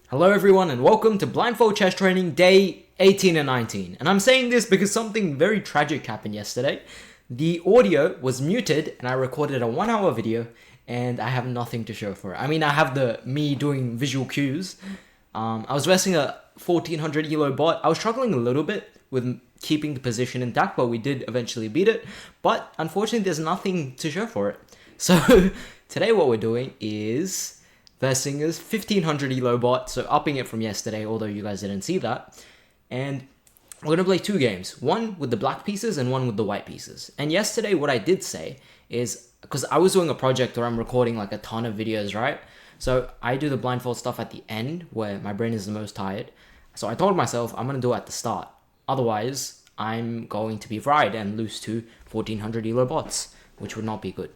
Hello everyone and welcome to Blindfold Chess Training day 18 and 19. And I'm saying this because something very tragic happened yesterday. The audio was muted and I recorded a 1-hour video and I have nothing to show for it. I mean, I have me doing visual cues. I was versing a 1400 elo bot. I was struggling a little bit with keeping the position intact, but we did eventually beat it. But unfortunately, there's nothing to show for it. So today what we're doing is versing is 1500 elo bot, so upping it from yesterday, although you guys didn't see that. And we're going to play two games, one with the black pieces and one with the white pieces. And yesterday what I did say is, because I was doing a project where I'm recording like a ton of videos, right? So I do the blindfold stuff at the end where my brain is the most tired. So I told myself I'm going to do it at the start. Otherwise, I'm going to be fried and lose to 1400 elo bots, which would not be good.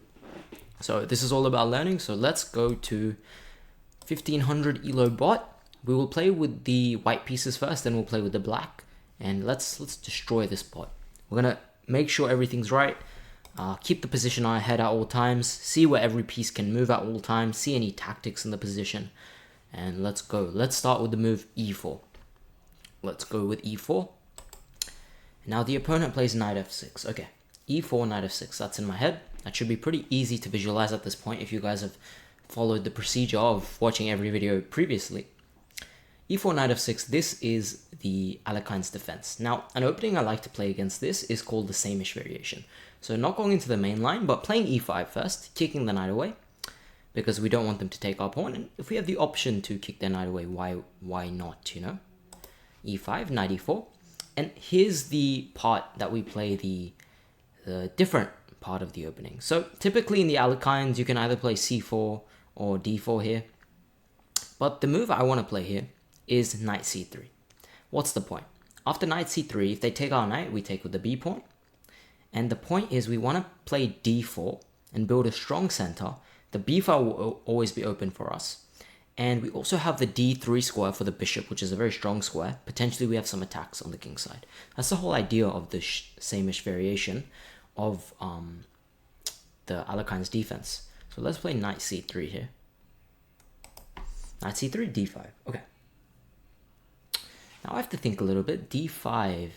So this is all about learning. So let's go to 1500 elo bot. We will play with the white pieces first, then we'll play with the black, and let's destroy this bot. We're gonna make sure everything's right, keep the position on our head at all times, see where every piece can move at all times, see any tactics in the position, and let's go. Let's start with the move e4. Let's go with e4. Now the opponent plays knight f6. Okay, e4, knight f6, that's in my head. That should be pretty easy to visualize at this point if you guys have followed the procedure of watching every video previously. e4, knight f6, this is the Alekhines defense. Now, an opening I like to play against this is called the same-ish variation. So not going into the main line, but playing e5 first, kicking the knight away, because we don't want them to take our pawn, and if we have the option to kick their knight away, why not, you know? e5, knight e4, and here's the part that we play the different part of the opening. So typically in the Alekhines, you can either play c4 or d4 here, but the move I want to play here is knight c3. What's the point? After knight c3, if they take our knight, we take with the b pawn, and the point is we want to play d4 and build a strong center. The b file will always be open for us, and we also have the d3 square for the bishop, which is a very strong square. Potentially we have some attacks on the king side. That's the whole idea of the same-ish variation of the Alekhines defense. So let's play knight c3 here. Knight c3, d5. Okay. Now I have to think a little bit. d5.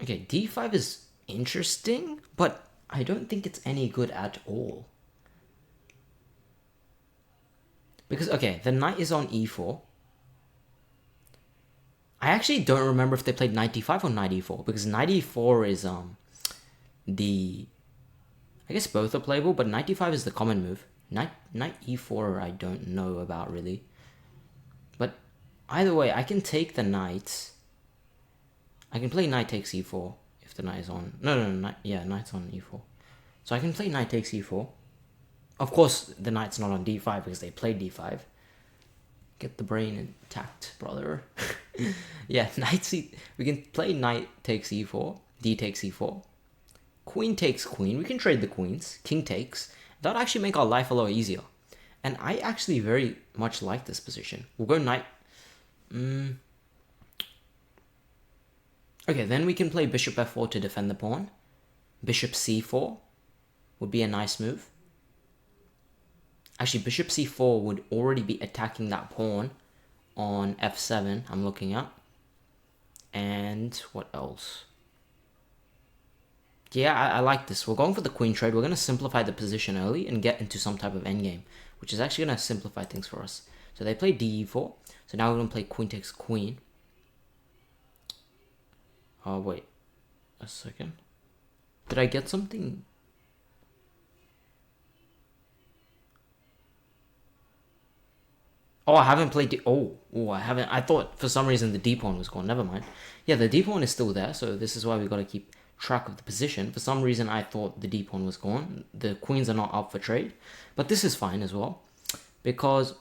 Okay, d5 is interesting, but I don't think it's any good at all. Because, okay, the knight is on e4. I actually don't remember if they played knight d5 or knight e4, because knight e4 is, I guess both are playable, but knight d5 is the common move. Knight e4 I don't know about, really. But either way, I can take the knight. I can play knight takes e4 if the knight is on... No, knight's on e4. So I can play knight takes e4. Of course, the knight's not on d5 because they played d5. Get the brain intact, brother. Yeah, we can play knight takes e4, d takes e4. Queen takes queen. We can trade the queens. King takes. That would actually make our life a lot easier. And I actually very much like this position. We'll go knight... Okay, then we can play bishop f4 to defend the pawn. Bishop c4 would be a nice move. Actually, bishop c4 would already be attacking that pawn on f7, I'm looking at. And what else? Yeah, I like this. We're going for the queen trade. We're going to simplify the position early and get into some type of endgame, which is actually going to simplify things for us. So they play d4. So now we're going to play queen takes queen. Oh, wait a second. Did I get something? Oh, I haven't played I haven't. I thought for some reason the d pawn was gone. Never mind. Yeah, the d pawn is still there, so this is why we got to keep track of the position. For some reason, I thought the d pawn was gone. The queens are not up for trade, but this is fine as well, because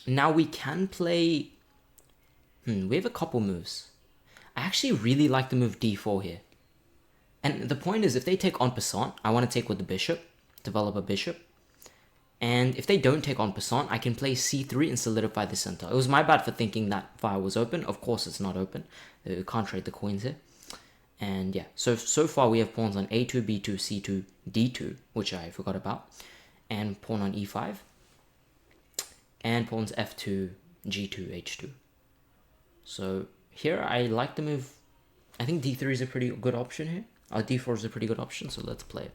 now we can play... we have a couple moves. I actually really like the move d4 here. And the point is, if they take en passant, I want to take with the bishop, develop a bishop. And if they don't take on passant, I can play c3 and solidify the center. It was my bad for thinking that file was open. Of course it's not open. We can't trade the coins here. And yeah, so far we have pawns on a2, b2, c2, d2, which I forgot about. And pawn on e5. And pawns f2, g2, h2. So here I like the move. I think d3 is a pretty good option here. D4 is a pretty good option, so let's play it.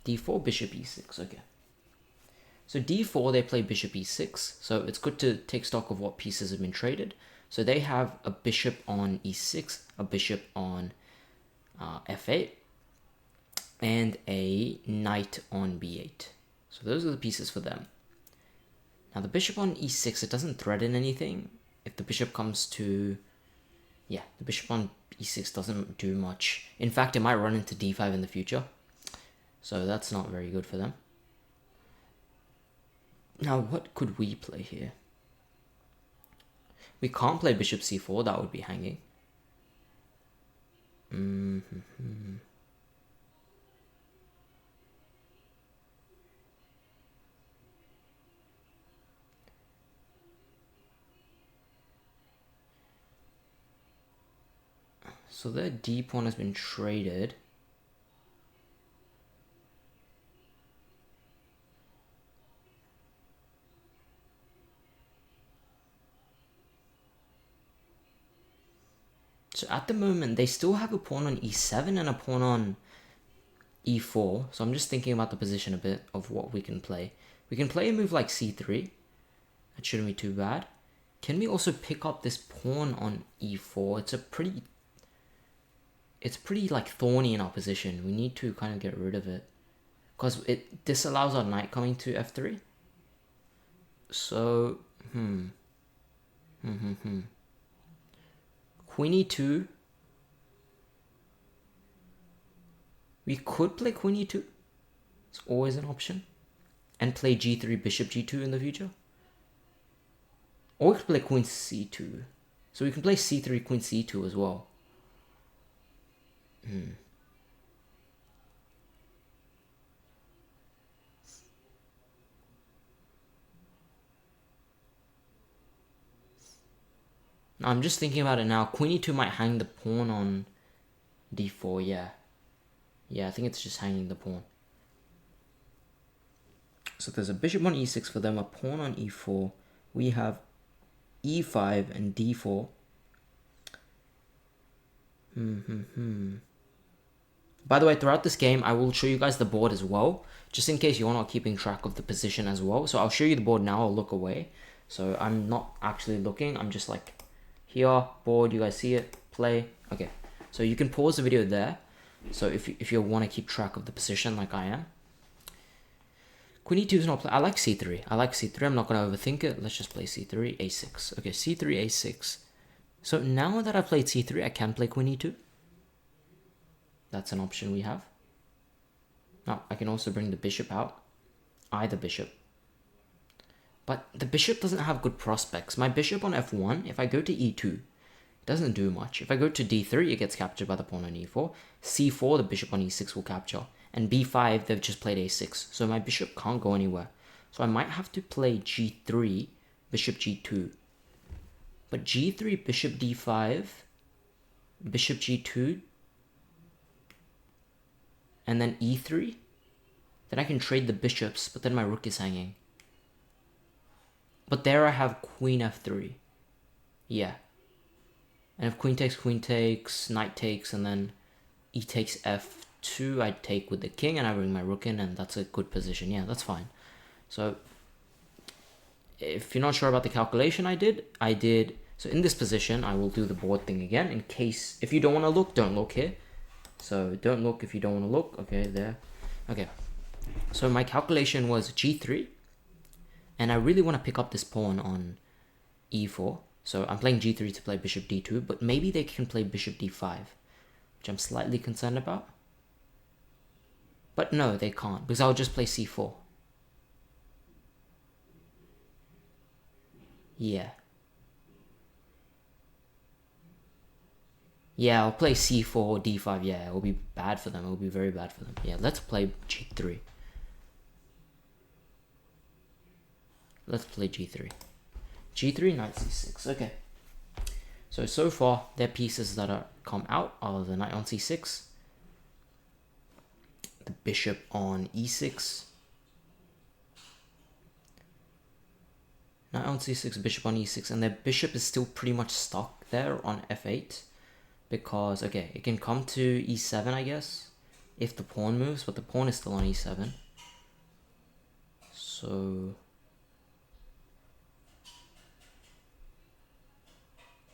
d4, bishop e6, okay. So d4, they play bishop e6, so it's good to take stock of what pieces have been traded. So they have a bishop on e6, a bishop on f8, and a knight on b8. So those are the pieces for them. Now the bishop on e6, it doesn't threaten anything. If the bishop comes to... yeah, the bishop on e6 doesn't do much. In fact, it might run into d5 in the future. So that's not very good for them. Now, what could we play here? We can't play bishop c4, that would be hanging. So their d pawn has been traded. So at the moment, they still have a pawn on e7 and a pawn on e4. So I'm just thinking about the position a bit of what we can play. We can play a move like c3. That shouldn't be too bad. Can we also pick up this pawn on e4? It's pretty like thorny in our position. We need to kind of get rid of it, because it disallows our knight coming to f3. So, Queen e2. We could play queen e2. It's always an option. And play g3, bishop g2 in the future. Or we could play queen c2. So we can play c3, queen c2 as well. I'm just thinking about it now. Queen e2 might hang the pawn on d4, yeah. Yeah, I think it's just hanging the pawn. So there's a bishop on e6 for them, a pawn on e4. We have e5 and d4. By the way, throughout this game, I will show you guys the board as well, just in case you're not keeping track of the position as well. So I'll show you the board now. I'll look away. So I'm not actually looking. I'm just like, here, board, you guys see it, play. Okay, so you can pause the video there. So if you want to keep track of the position like I am. Queen e2 is not play. I like c3. I like c3. I'm not going to overthink it. Let's just play c3, a6. Okay, c3, a6. So now that I've played c3, I can play queen e2. That's an option we have. Now, I can also bring the bishop out. Either bishop. But the bishop doesn't have good prospects. My bishop on f1, if I go to e2, it doesn't do much. If I go to d3, it gets captured by the pawn on e4. c4, the bishop on e6 will capture. And b5, they've just played a6. So my bishop can't go anywhere. So I might have to play g3, bishop g2. But g3, bishop d5, bishop g2, and then e3. Then I can trade the bishops, but then my rook is hanging. But there I have queen f3. Yeah. And if queen takes, knight takes, and then e takes f2, I take with the king, and I bring my rook in, and that's a good position. Yeah, that's fine. So, if you're not sure about the calculation I did, so in this position, I will do the board thing again, in case, if you don't want to look, don't look here. So, don't look if you don't want to look. Okay, there. Okay. So, my calculation was g3. And I really want to pick up this pawn on e4. So I'm playing g3 to play bishop d2, but maybe they can play bishop d5, which I'm slightly concerned about. But no, they can't, because I'll just play c4. Yeah. Yeah, I'll play c4, d5. Yeah, it will be bad for them. It will be very bad for them. Yeah, let's play g3. let's play g3. g3, knight c6. Okay. So far, their pieces that are come out are the knight on c6, the bishop on e6, knight on c6, bishop on e6, and their bishop is still pretty much stuck there on f8 because, okay, it can come to e7, I guess, if the pawn moves, but the pawn is still on e7. So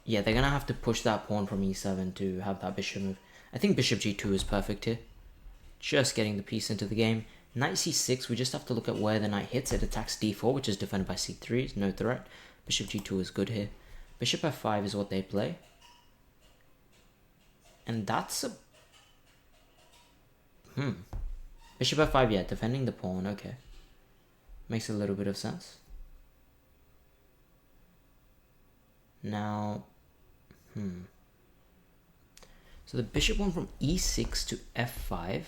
yeah, they're gonna have to push that pawn from e7 to have that bishop move. I think bishop g2 is perfect here. Just getting the piece into the game. Knight c6, we just have to look at where the knight hits. It attacks d4, which is defended by c3, no threat. Bishop g2 is good here. Bishop f5 is what they play. And that's a... Bishop f5, yeah, defending the pawn, okay. Makes a little bit of sense. Now... So the bishop went from e6 to f5.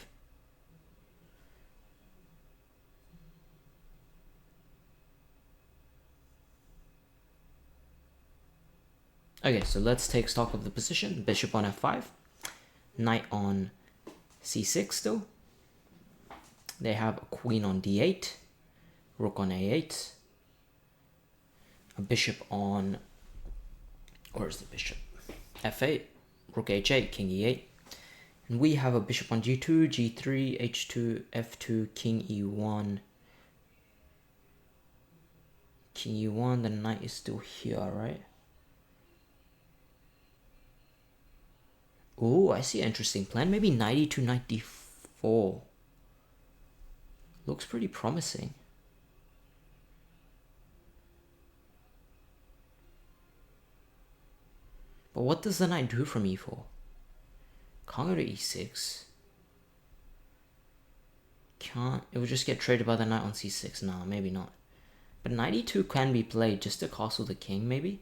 Okay, so let's take stock of the position. Bishop on f5. Knight on c6 still. They have a queen on d8. Rook on a8. A bishop on... Where's the bishop? f8. Rook h8, king e8. And we have a bishop on g2, g3, h2, f2, king e1. King e1, the knight is still here, right? Oh, I see an interesting plan. Maybe knight e2, knight d4. Looks pretty promising. But what does the knight do from e4? Can't go to e6. Can't. It will just get traded by the knight on c6. Nah, maybe not. But knight e2 can be played just to castle the king, maybe?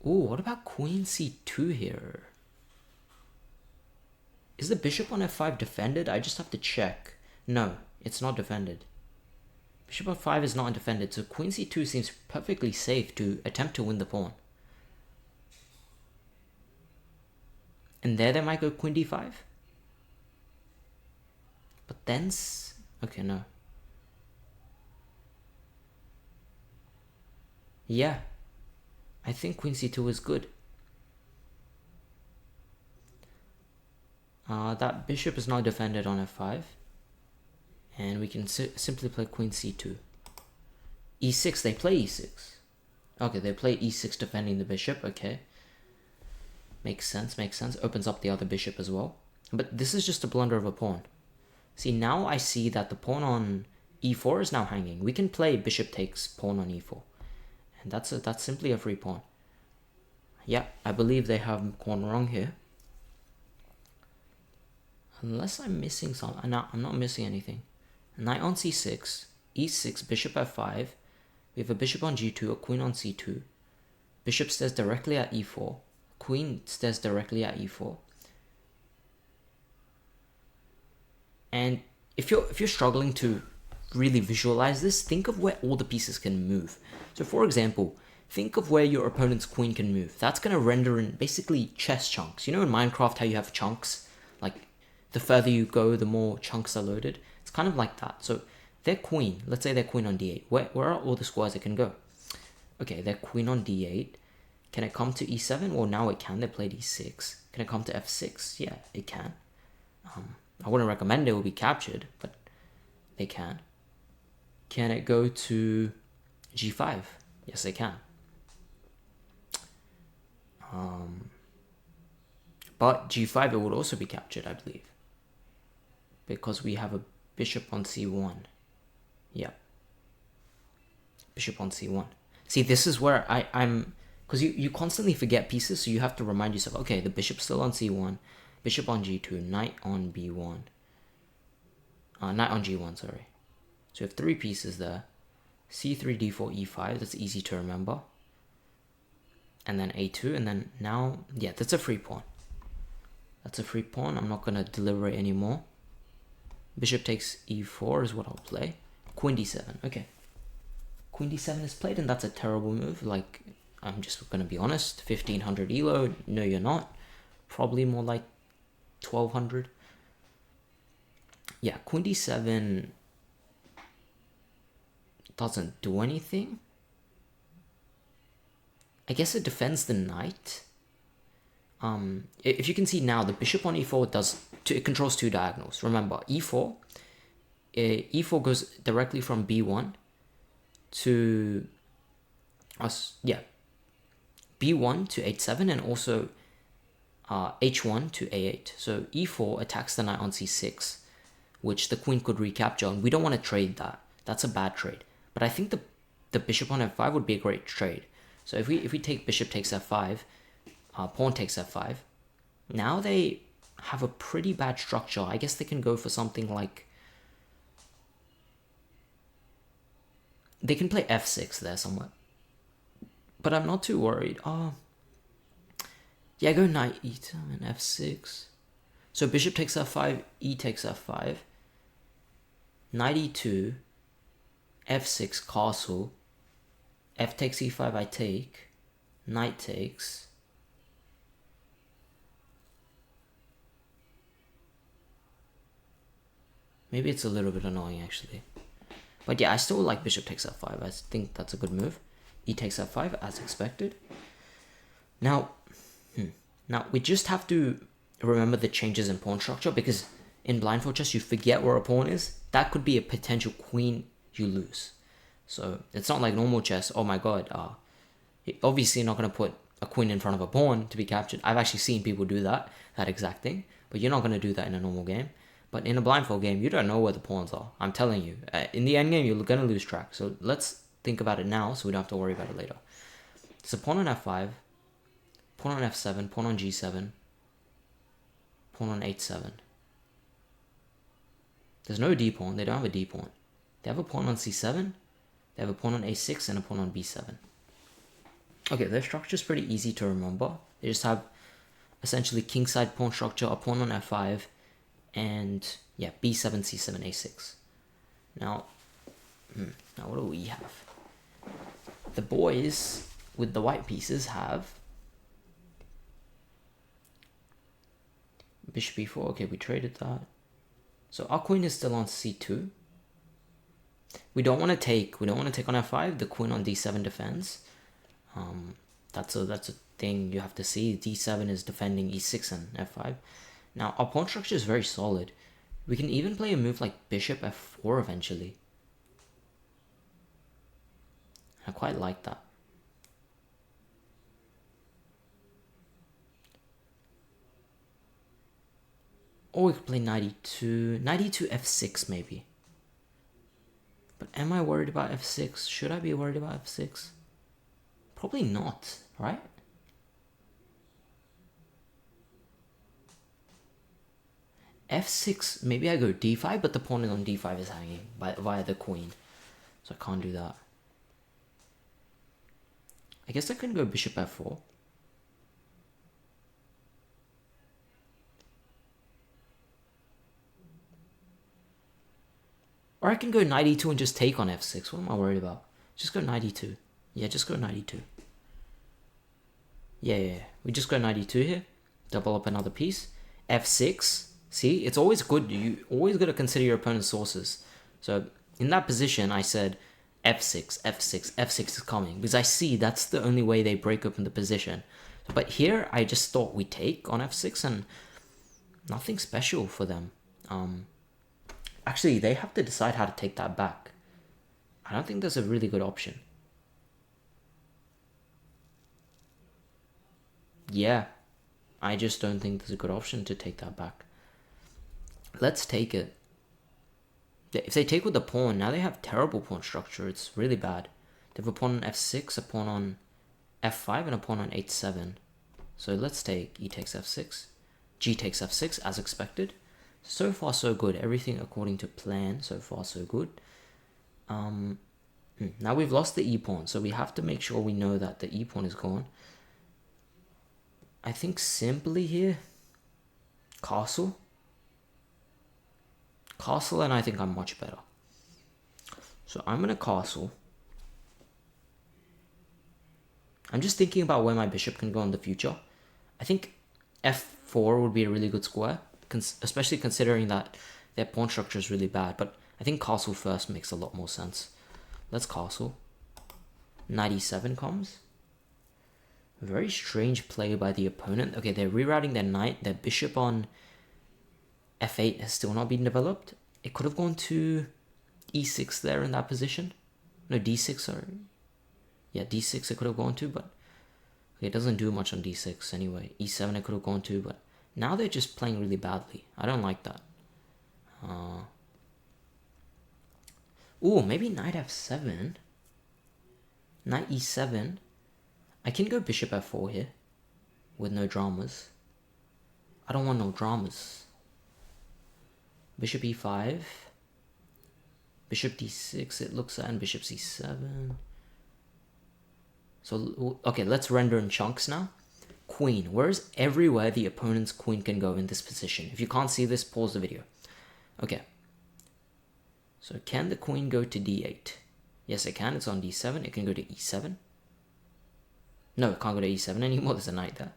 Ooh, what about queen c2 here? Is the bishop on f5 defended? I just have to check. No, it's not defended. Bishop f5 is not defended, so queen c2 seems perfectly safe to attempt to win the pawn. And there they might go queen d5. But then... Okay, no. Yeah. I think queen c2 is good. That bishop is not defended on f5. And we can simply play queen c2. e6, they play e6. Okay, they play e6 defending the bishop, okay. Makes sense, makes sense. Opens up the other bishop as well. But this is just a blunder of a pawn. See, now I see that the pawn on e4 is now hanging. We can play bishop takes pawn on e4. And that's simply a free pawn. Yeah, I believe they have gone wrong here. Unless I'm missing something. No, I'm not missing anything. Knight on c6, e6, bishop f5. We have a bishop on g2, a queen on c2. Bishop stares directly at e4. Queen stares directly at e4. And if you're struggling to really visualize this, think of where all the pieces can move. So for example, think of where your opponent's queen can move. That's going to render in basically chess chunks. You know in Minecraft how you have chunks? Like the further you go, the more chunks are loaded. It's kind of like that. So their queen, let's say their queen on d8. Where are all the squares it can go? Okay, their queen on d8. Can it come to e7? Well, now it can. They played e6. Can it come to f6? Yeah, it can. I wouldn't recommend it will be captured, but they can. Can it go to g5? Yes, they can. But g5, it would also be captured, I believe. Because we have a bishop on c1. Yeah. Bishop on c1. See, this is where I'm... Because you constantly forget pieces, so you have to remind yourself, okay, the bishop's still on c1, bishop on g2, knight on b1. Knight on g1, sorry. So we have three pieces there. c3, d4, e5, that's easy to remember. And then a2, and then now, yeah, that's a free pawn. That's a free pawn. I'm not going to deliberate anymore. Bishop takes e4 is what I'll play. Queen d7. Okay. Queen d7 is played, and that's a terrible move. Like, I'm just gonna be honest. 1500 elo. No, you're not. Probably more like 1200. Yeah, Queen d7 doesn't do anything. I guess it defends the knight. If you can see now, the bishop on e4 it controls two diagonals. Remember, e4 goes directly from b1 to b1 to h7, and also h1 to a8. So e4 attacks the knight on c6, which the queen could recapture, and we don't want to trade that. That's a bad trade. But I think the bishop on f5 would be a great trade. So if we take bishop takes f5, pawn takes f5, now they have a pretty bad structure. I guess they can go for something like, they can play f6 there somewhere, but I'm not too worried. Yeah, go knight e7 and f6. So bishop takes f5, e takes f5, knight e2, f6 castle, f takes e5, I take, knight takes. Maybe it's a little bit annoying actually. But yeah, I still like bishop takes f5. I think that's a good move. E takes f5 as expected. Now we just have to remember the changes in pawn structure, because in blindfold chess you forget where a pawn is. That could be a potential queen you lose. So it's not like normal chess. Oh my god, obviously you're not going to put a queen in front of a pawn to be captured. I've actually seen people do that exact thing, but you're not going to do that in a normal game. But in a blindfold game, you don't know where the pawns are. I'm telling you. In the end game, you're going to lose track. So let's think about it now so we don't have to worry about it later. So pawn on f5, pawn on f7, pawn on g7, pawn on h7. There's no d pawn. They don't have a d pawn. They have a pawn on c7, they have a pawn on a6, and a pawn on b7. Okay, their structure is pretty easy to remember. They just have essentially kingside pawn structure, a pawn on f5, and yeah, b7, c7, a6. Now what do we have? The boys with the white pieces have bishop e4. Okay, we traded that. So our queen is still on c2. We don't want to take on f5. The queen on d7 defends. That's a thing you have to see. d7 is defending e6 and f5. Now our pawn structure is very solid. We can even play a move like bishop f4 eventually. I quite like that. Or we could play knight e2, f6 maybe. But am I worried about f6? Should I be worried about f6? Probably not, right? f6, maybe I go d5, but the pawn on d5 is hanging via the queen. So I can't do that. I guess I can go bishop f4. Or I can go knight e2 and just take on f6. What am I worried about? Just go knight e2. Yeah, just go knight e2. Yeah. We just go knight e2 here. Double up another piece. f6. See, it's always good. You always got to consider your opponent's sources. So in that position, I said f6, f6, f6 is coming, because I see that's the only way they break open the position. But here, I just thought we take on f6, and nothing special for them. Actually, they have to decide how to take that back. I don't think there's a really good option. Yeah, I just don't think there's a good option to take that back. Let's take it. If they take with the pawn, now they have terrible pawn structure. It's really bad. They have a pawn on f6, a pawn on f5, and a pawn on h7. So let's take e takes f6, g takes f6 as expected. So far so good. Everything according to plan. So far so good. Now we've lost the e pawn, so we have to make sure we know that the e pawn is gone. I think simply here, castle, and I think I'm much better. So I'm gonna castle. I'm just thinking about where my bishop can go in the future. I think f4 would be a really good square, especially considering that their pawn structure is really bad. But I think castle first makes a lot more sense. Let's castle. Knight e7 comes. Very strange play by the opponent. Okay, they're rerouting their knight. Their bishop on f8 has still not been developed. It could have gone to e6 there in that position. No, d6, sorry. Yeah, d6 it could have gone to, but okay, it doesn't do much on d6 anyway. e7 it could have gone to, but now they're just playing really badly. I don't like that. Ooh, maybe knight f7. Knight e7. I can go bishop f4 here with no dramas. I don't want no dramas. Bishop e5. Bishop d6 it looks at, and bishop c7. So, okay, let's render in chunks now. Queen. Where's everywhere the opponent's queen can go in this position? If you can't see this, pause the video. Okay. So can the queen go to d8? Yes, it can. It's on d7. It can go to e7. No, it can't go to e7 anymore. There's a knight there.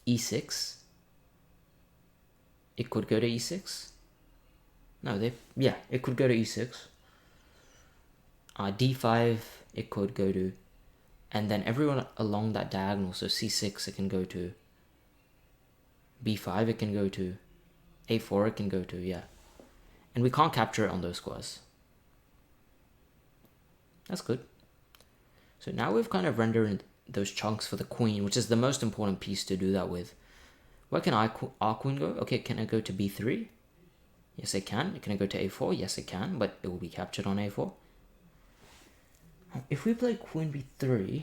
e6. It could go to e6. No, yeah, it could go to e6. d5, it could go to, and then everyone along that diagonal, so c6 it can go to, b5 it can go to, a4 it can go to, yeah. And we can't capture it on those squares. That's good. So now we've kind of rendered those chunks for the queen, which is the most important piece to do that with. Where can our queen go? Okay, can it go to b3? Yes, it can. Can it go to a4? Yes, it can, but it will be captured on a4. If we play queen b3,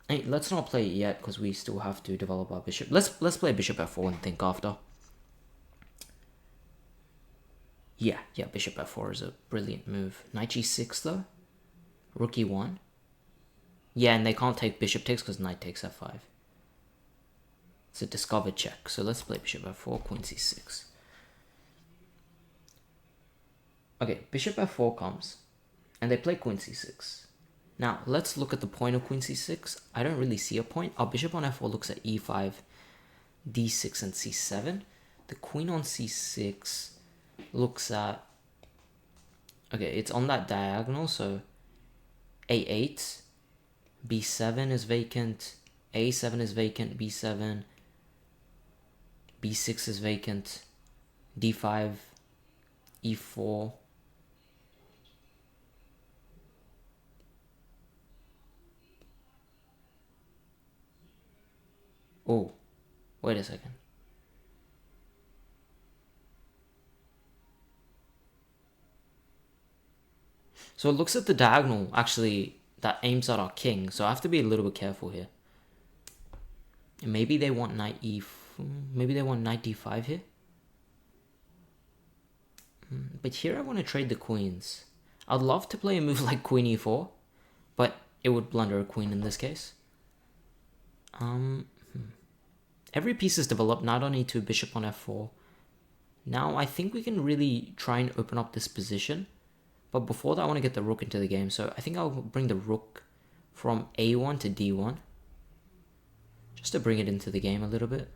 hey, let's not play it yet because we still have to develop our bishop. Let's play bishop f4 and think after. Yeah, bishop f4 is a brilliant move. Knight g6 though. Rook e1. Yeah, and they can't take bishop takes because knight takes f5. It's a discovered check. So let's play bishop f4, queen c6. Okay, bishop f4 comes, and they play queen c6. Now, let's look at the point of queen c6. I don't really see a point. Our bishop on f4 looks at e5, d6, and c7. The queen on c6 looks at... Okay, it's on that diagonal, so a8, b7 is vacant, a7 is vacant, b7, b6 is vacant, d5, e4... Oh, wait a second. So it looks at the diagonal, actually, that aims at our king. So I have to be a little bit careful here. And maybe they want knight maybe they want knight d5 here. But here I want to trade the queens. I'd love to play a move like queen e4, but it would blunder a queen in this case. Every piece is developed, knight on e2, bishop on f4. Now I think we can really try and open up this position. But before that I want to get the rook into the game. So I think I'll bring the rook from a1 to d1. Just to bring it into the game a little bit.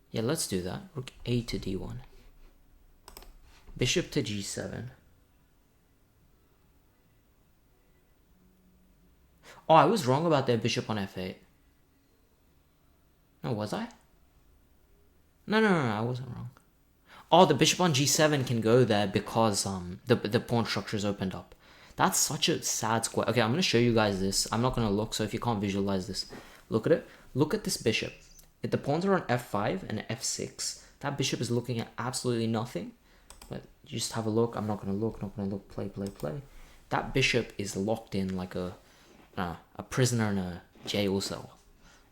Yeah, let's do that. Rook a to d1. Bishop to g7. Oh, I was wrong about their bishop on f8. No, was I? No, I wasn't wrong. Oh, the bishop on g7 can go there because the pawn structure is opened up. That's such a sad square. Okay, I'm going to show you guys this. I'm not going to look, so if you can't visualize this, look at it. Look at this bishop. If the pawns are on f5 and f6, that bishop is looking at absolutely nothing. But just have a look. I'm not going to look. Play. That bishop is locked in like a prisoner in a jail cell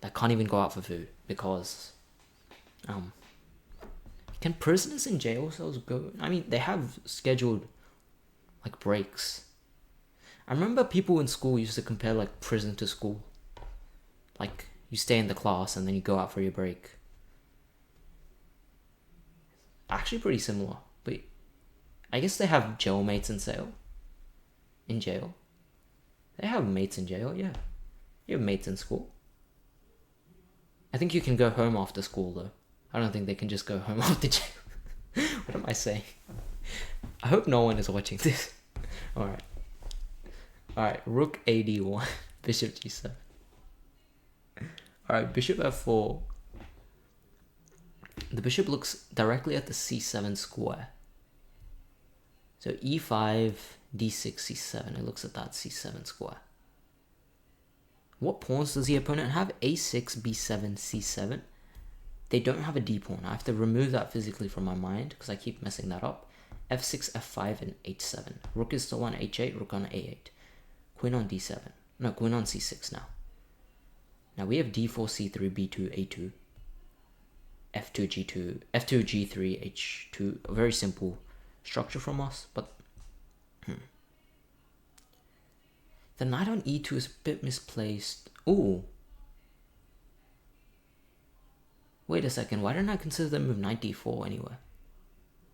that can't even go out for food because can prisoners in jail cells go? I mean, they have scheduled like breaks. I remember people in school used to compare like prison to school. Like you stay in the class and then you go out for your break. Actually pretty similar. But I guess they have jail mates in sale. In jail. They have mates in jail, yeah. You have mates in school. I think you can go home after school though. I don't think they can just go home after jail. What am I saying? I hope no one is watching this. Alright. Alright, rook ad1, bishop g7. Alright, bishop f4. The bishop looks directly at the c7 square. So e5, d6, c7. It looks at that c7 square. What pawns does the opponent have? a6, b7, c7. They don't have a d pawn. I have to remove that physically from my mind because I keep messing that up. f6, f5, and h7. Rook is still on h8, rook on a8. Queen on d7. No, queen on c6 now. Now we have d4, c3, b2, a2. f2, g2, f2, g3, h2. A very simple structure from us, but the knight on e2 is a bit misplaced. Ooh. Wait a second, why didn't I consider the move knight d4 anyway?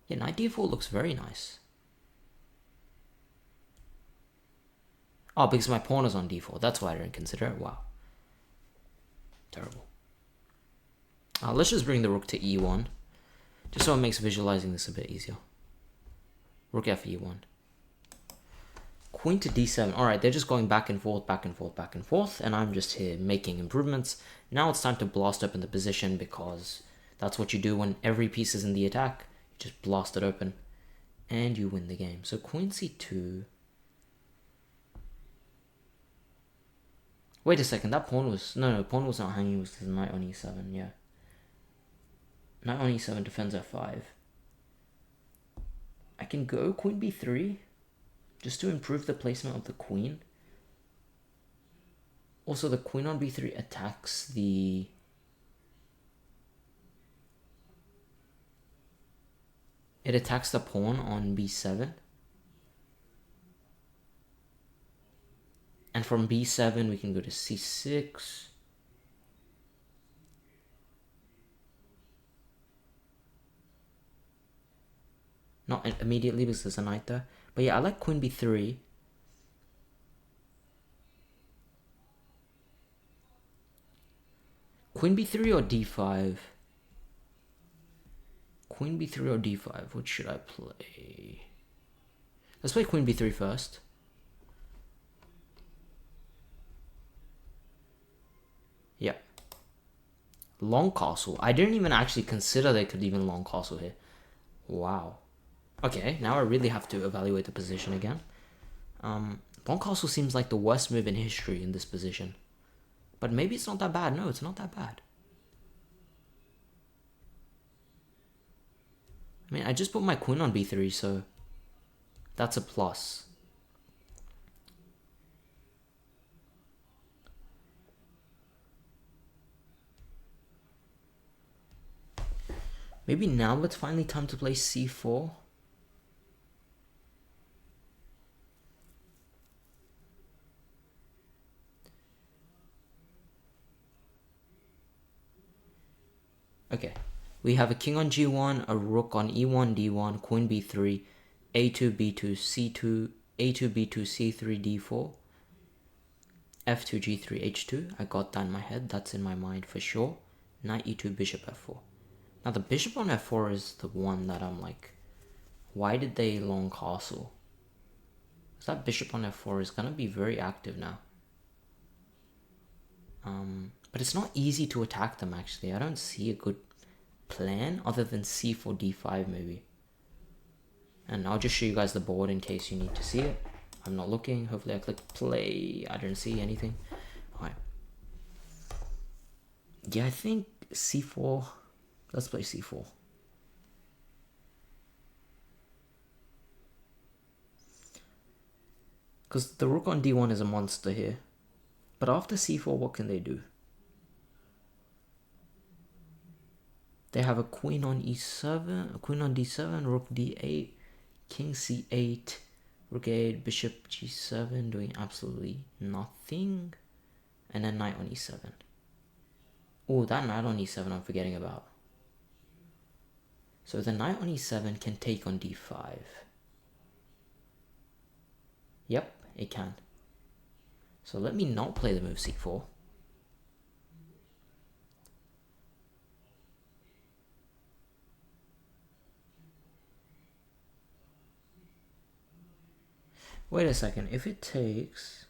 Yeah, knight d4 looks very nice. Oh, because my pawn is on d4. That's why I didn't consider it. Wow. Terrible. Let's just bring the rook to e1. Just so it makes visualizing this a bit easier. Rook f e1. Queen to d7. Alright, they're just going back and forth, back and forth, back and forth. And I'm just here making improvements. Now it's time to blast open the position because that's what you do when every piece is in the attack. You just blast it open. And you win the game. So queen c2. Wait a second, that pawn was... No, pawn was not hanging. It was the knight on e7, yeah. Knight on e7 defends f5. I can go queen b3 just to improve the placement of the queen. Also, the queen on b3 attacks the... It attacks the pawn on b7. And from b7 we can go to c6. Not immediately because there's a knight there. But yeah, I like queen b3. Queen b3 or d5? Queen b3 or d5? What should I play? Let's play queen b3 first. Yeah. Long castle. I didn't even actually consider they could even long castle here. Wow. Okay, now I really have to evaluate the position again. Long castle seems like the worst move in history in this position. But maybe it's not that bad. No, it's not that bad. I mean, I just put my queen on b3, so that's a plus. Maybe now it's finally time to play c4. Okay, we have a king on g1, a rook on e1, d1, queen b3, a2, b2, c2, a2, b2, c3, d4, f2, g3, h2. I got that in my head. That's in my mind for sure. Knight e2, bishop f4. Now the bishop on f4 is the one that I'm like, why did they long castle? Because that bishop on f4 is going to be very active now. But it's not easy to attack them actually. I don't see a good plan other than c4, d5 maybe. And I'll just show you guys the board in case you need to see it. I'm not looking. Hopefully I click play. I didn't see anything. Alright. Yeah, I think c4. Let's play c4. Because the rook on d1 is a monster here. But after c4, what can they do? They have a queen on e7, a queen on d7, rook d8, king c8, rook a8, bishop g7, doing absolutely nothing. And then knight on e7. Oh, that knight on e7 I'm forgetting about. So the knight on e7 can take on d5. Yep, it can. So let me not play the move c4. Wait a second, if it takes...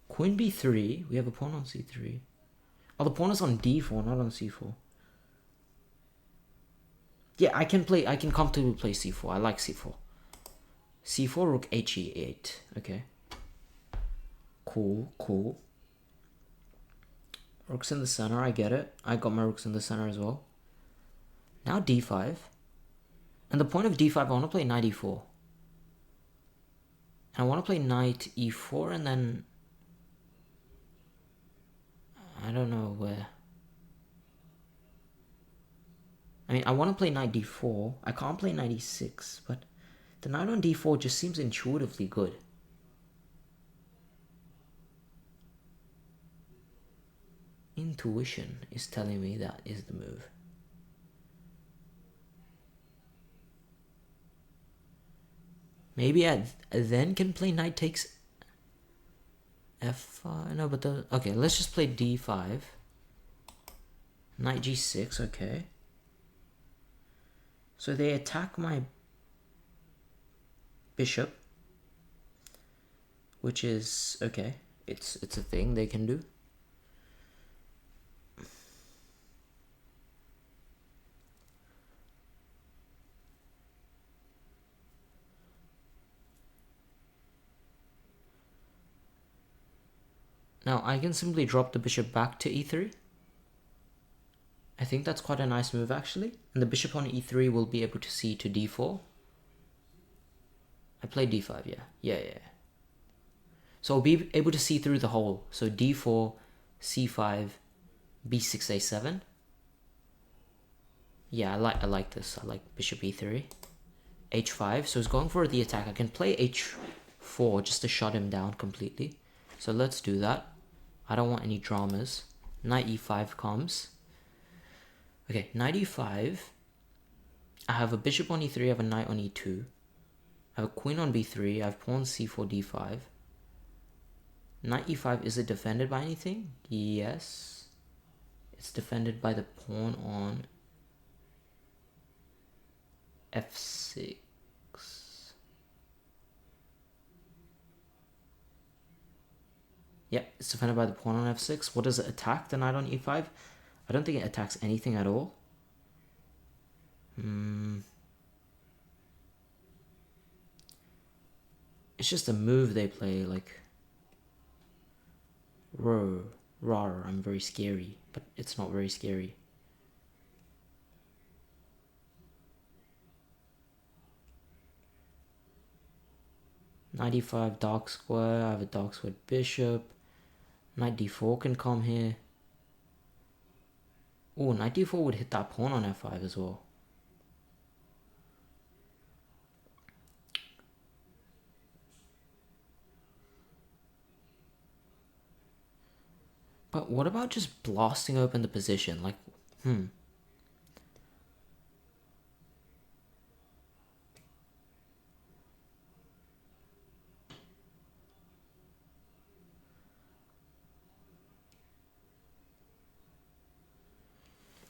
Queen b3, we have a pawn on c3. Oh, the pawn is on d4, not on c4. Yeah, I can comfortably play c4. I like c4. c4, rook he8. Okay. Cool, cool. Rook's in the center, I get it. I got my rooks in the center as well. Now d5. And the point of d5, I want to play knight e4. And I want to play knight e4 and then... I don't know where. I mean, I want to play knight d4. I can't play knight e6, but the knight on d4 just seems intuitively good. Intuition is telling me that is the move. Maybe I then can play knight takes f5. No, but the... Okay, let's just play d5. Knight g6, okay. So they attack my bishop, which is okay. It's a thing they can do. Now I can simply drop the bishop back to e3. I think that's quite a nice move actually. And the bishop on e3 will be able to see to d4. I played d5, yeah. Yeah. So I'll be able to see through the whole. So d4, c5, b6, a7. Yeah, I like this. I like bishop e3. h5, so he's going for the attack. I can play h4 just to shut him down completely. So let's do that. I don't want any dramas. Knight e5 comes. Okay, knight e5. I have a bishop on e3, I have a knight on e2. I have a queen on b3, I have pawn c4, d5. Knight e5, is it defended by anything? Yes. It's defended by the pawn on f6. Yep, it's defended by the pawn on f6. What does it attack, the knight on e5? I don't think it attacks anything at all. It's just a move they play, like... Rawr, I'm very scary. But it's not very scary. Knight e5, dark square. I have a dark square bishop. Knight d4 can come here. Oh, knight d4 would hit that pawn on f5 as well. But what about just blasting open the position? Like,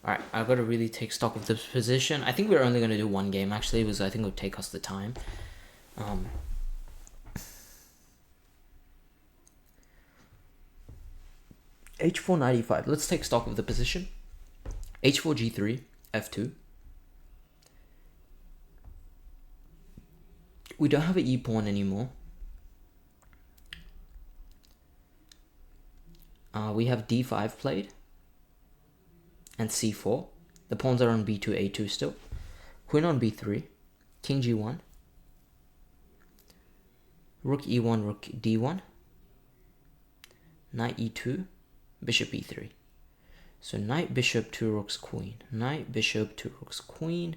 Alright, I've got to really take stock of this position. I think we're only going to do one game, actually, because I think it would take us the time. h4, knight e5. Let's take stock of the position. h4, g3, f2. We don't have an e-pawn anymore. We have d5 played. And c4. The pawns are on b2, a2 still. Queen on b3. King g1. Rook e1, rook d1. Knight e2. Bishop e3. So knight, bishop, two rooks, queen. Knight, bishop, two rooks, queen.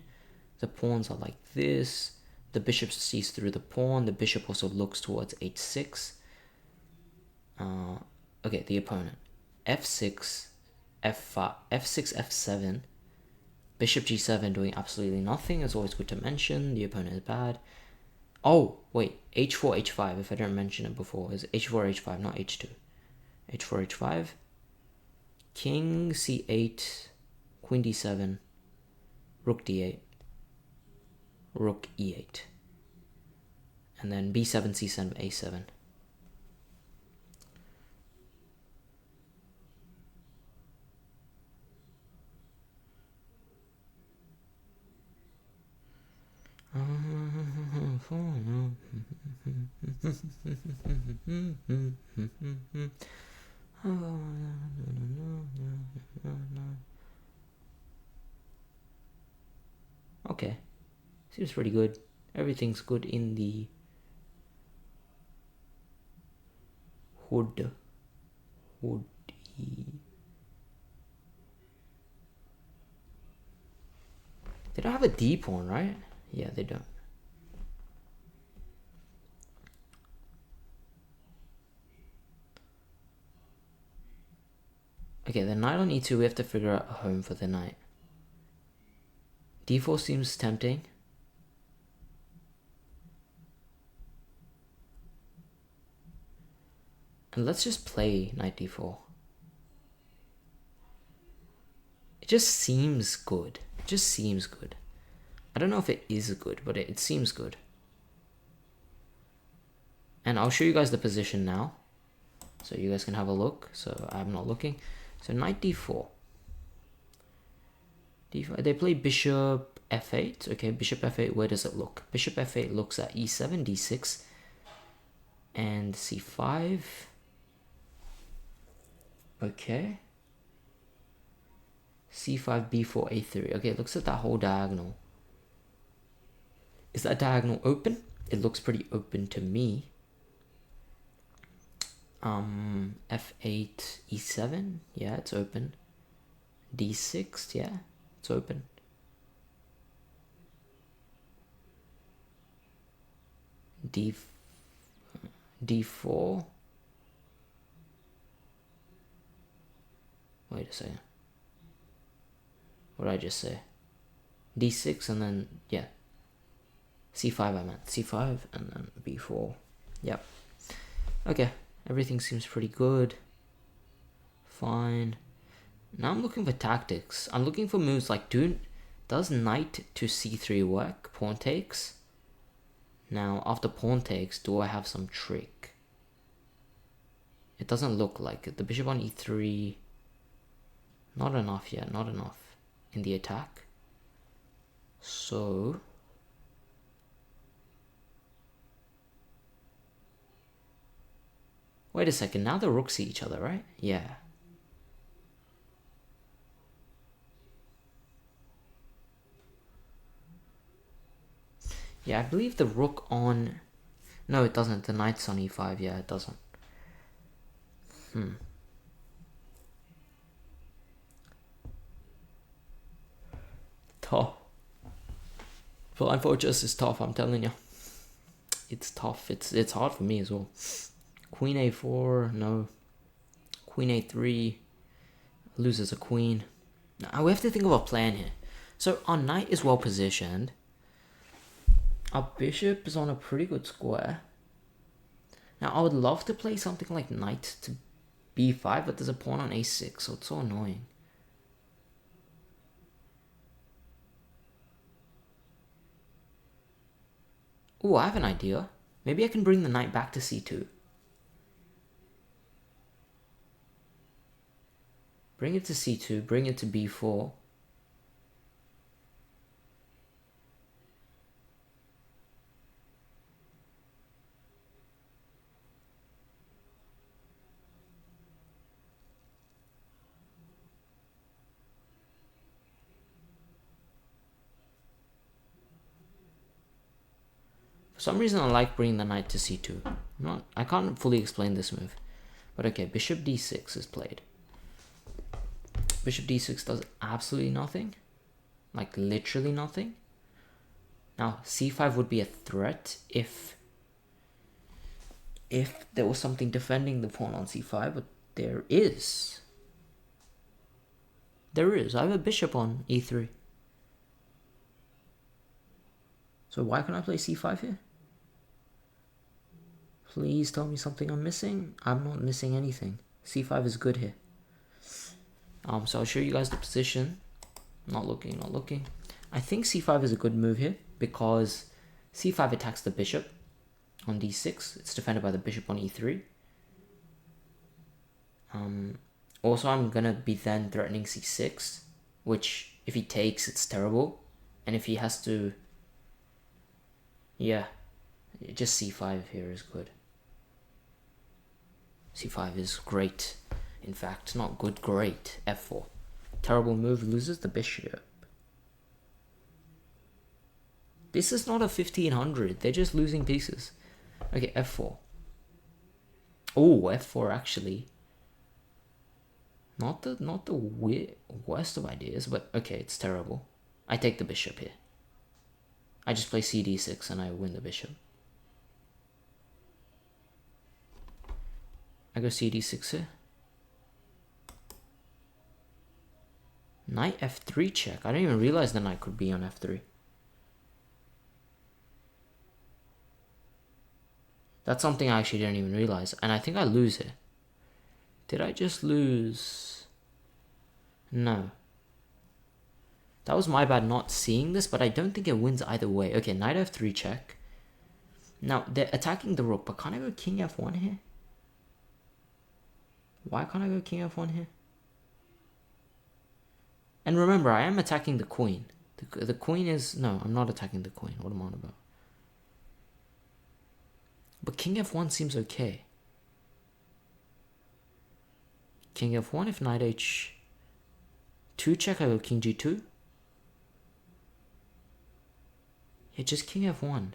The pawns are like this. The bishop sees through the pawn. The bishop also looks towards h6. Okay, the opponent. f6, f5, f6, f7. Bishop g7 doing absolutely nothing. It's always good to mention. The opponent is bad. Oh, wait. h4, h5, if I didn't mention it before. Is h4, h5, not h2. h4, h5. King c8. Queen d7. Rook d8. Rook e8. And then b7, c7, a7. Okay, seems pretty good. Everything's good in the hood. They don't have a D pawn, right? Yeah, they don't. Okay, the knight on e2, we have to figure out a home for the knight. d4 seems tempting. And let's just play knight d4. It just seems good. It just seems good. I don't know if it is good, but it seems good. And I'll show you guys the position now, so you guys can have a look. So I'm not looking. So knight d4. d4. They play bishop f8. Okay, bishop f8. Where does it look? Bishop f8 looks at e7, d6, and c5. Okay. c5, b4, a3. Okay, it looks at that whole diagonal. Is that diagonal open? It looks pretty open to me. f8, e7. Yeah, it's open. d6. Yeah, it's open. d4. Wait a second. What did I just say? d6 and then, yeah. c5 I meant. c5 and then b4. Yep. Okay. Everything seems pretty good. Fine. Now I'm looking for tactics. I'm looking for moves like, does knight to c3 work? Pawn takes. Now, after pawn takes, do I have some trick? It doesn't look like it. The bishop on e3. Not enough yet. Not enough in the attack. So... Wait a second, now the rooks see each other, right? Yeah. Yeah, I believe the rook on... No, it doesn't. The knight's on e5. Yeah, it doesn't. Tough. Blindfold Chess is tough, I'm telling you. It's tough. It's hard for me as well. Queen a4, no. Queen a3, loses a queen. Now we have to think of a plan here. So our knight is well positioned. Our bishop is on a pretty good square. Now I would love to play something like knight to b5, but there's a pawn on a6, so it's so annoying. Oh, I have an idea. Maybe I can bring the knight back to c2. Bring it to c2, bring it to b4. For some reason I like bringing the knight to c2. I can't fully explain this move. But okay, bishop d6 is played. Bishop d6 does absolutely nothing. Like literally nothing. Now, c5 would be a threat if there was something defending the pawn on c5, but there is. There is. I have a bishop on e3. So why can't I play c5 here? Please tell me something I'm missing. I'm not missing anything. c5 is good here. So I'll show you guys the position. Not looking. I think c5 is a good move here because c5 attacks the bishop on d6. It's defended by the bishop on e3. Also, I'm gonna be then threatening c6, which if he takes, it's terrible. And if he has to, yeah, just c5 here is good. c5 is great. In fact, not good, great. f4. Terrible move, loses the bishop. This is not a 1500. They're just losing pieces. Okay, f4. Oh, f4 actually. Not the worst of ideas, but okay, it's terrible. I take the bishop here. I just play cd6 and I win the bishop. I go cd6 here. Knight f3 check. I didn't even realize the knight could be on f3. That's something I actually didn't even realize. And I think I lose here. Did I just lose? No. That was my bad not seeing this, but I don't think it wins either way. Okay, knight f3 check. Now, they're attacking the rook, but can't I go king f1 here? Why can't I go king f1 here? And remember, I am attacking the queen. The queen is... No, I'm not attacking the queen. What am I on about? But king f1 seems okay. King f1, if knight h2 check, I go king g2. Yeah, just king f1.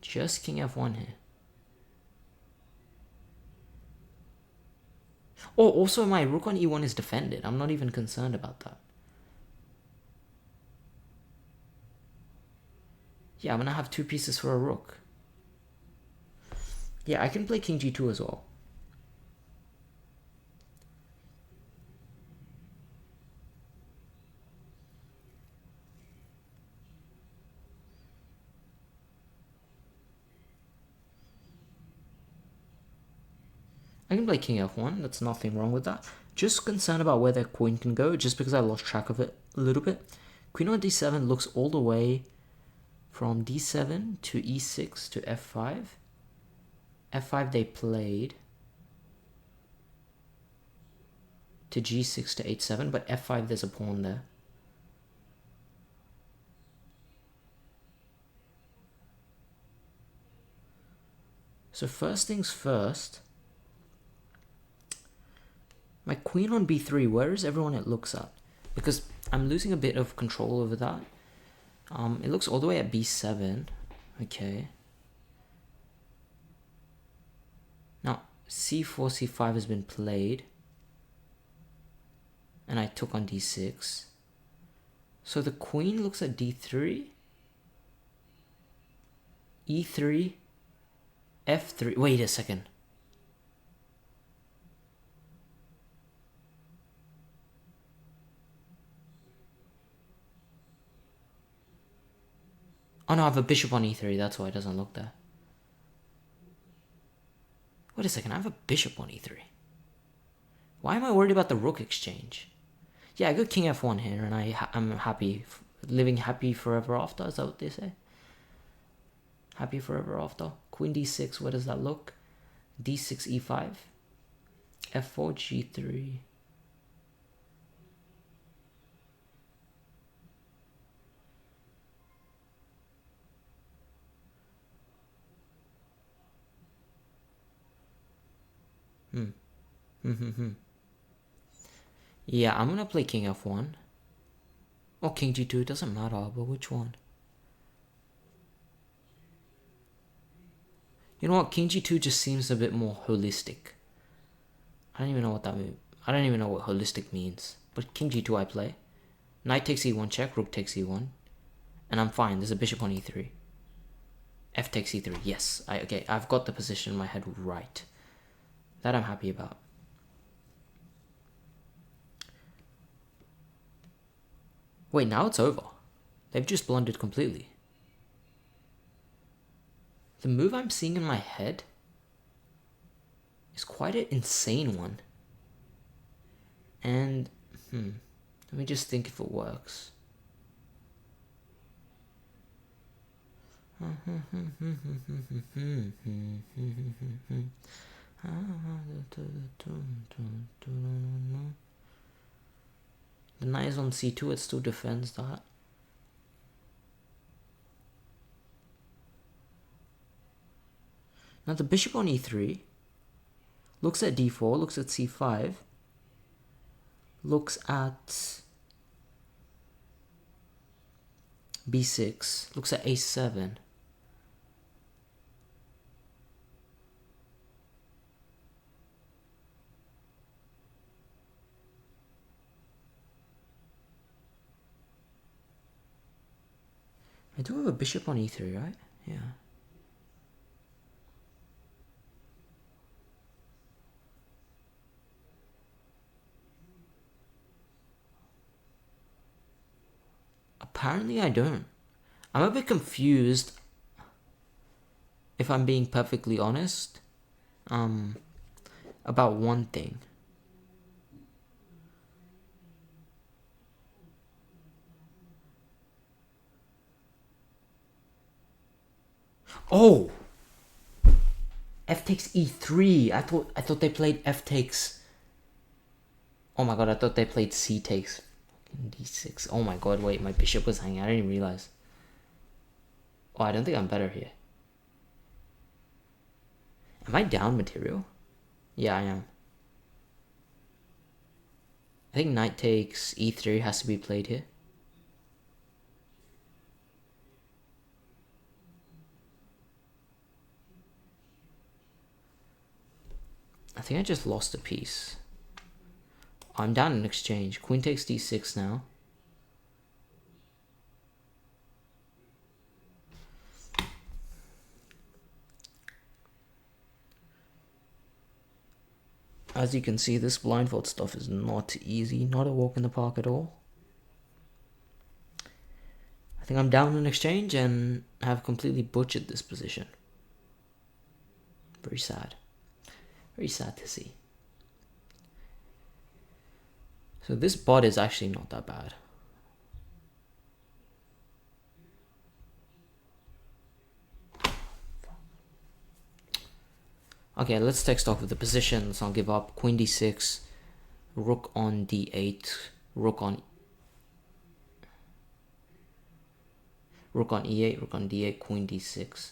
Just king f1 here. Oh, also my rook on e1 is defended. I'm not even concerned about that. Yeah, I'm gonna have two pieces for a rook. Yeah, I can play king g2 as well. I can play king f1, that's nothing wrong with that. Just concerned about where their queen can go, just because I lost track of it a little bit. Queen on d7 looks all the way from d7 to e6 to f5. f5 they played to g6 to h7, but f5 there's a pawn there. So first things first, my queen on b3, where is everyone it looks at? Because I'm losing a bit of control over that. It looks all the way at b7. Okay. Now, c4, c5 has been played. And I took on d6. So the queen looks at d3. e3. f3. Wait a second. Oh no, I have a bishop on e3, that's why it doesn't look there. Wait a second, I have a bishop on e3. Why am I worried about the rook exchange? Yeah, I go king f1 here, and I'm happy. Living happy forever after, is that what they say? Happy forever after. Queen d6, where does that look? d6, e5. f4, g3. Yeah, I'm gonna play king f1. Or king g2, it doesn't matter, but which one? You know what, king g2 just seems a bit more holistic. I don't even know what that means. I don't even know what holistic means. But king g2 I play. Knight takes e1 check, rook takes e1. And I'm fine. There's a bishop on e3. F takes e3. Yes. Okay, I've got the position in my head right. That I'm happy about. Wait, now it's over. They've just blundered completely. The move I'm seeing in my head is quite an insane one. And, let me just think if it works. The knight is on c2, it still defends that. Now the bishop on e3 looks at d4, looks at c5, looks at b6, looks at a7. I do have a bishop on e3, right? Yeah. Apparently I don't. I'm a bit confused, if I'm being perfectly honest, about one thing. Oh! F takes e3. I thought they played F takes. Oh my god, I thought they played C takes d6. Oh my god, wait, my bishop was hanging. I didn't even realize. Oh, I don't think I'm better here. Am I down material? Yeah, I am. I think knight takes e3 has to be played here. I think I just lost a piece. I'm down in exchange. Queen takes d6 now. As you can see, this blindfold stuff is not easy, not a walk in the park at all. I think I'm down in exchange and have completely butchered this position. Very sad. Very sad to see. So this bot is actually not that bad. Okay, let's take stock with the positions. I'll give up. Queen d6, rook on d8, rook on e8, rook on d8, queen d6.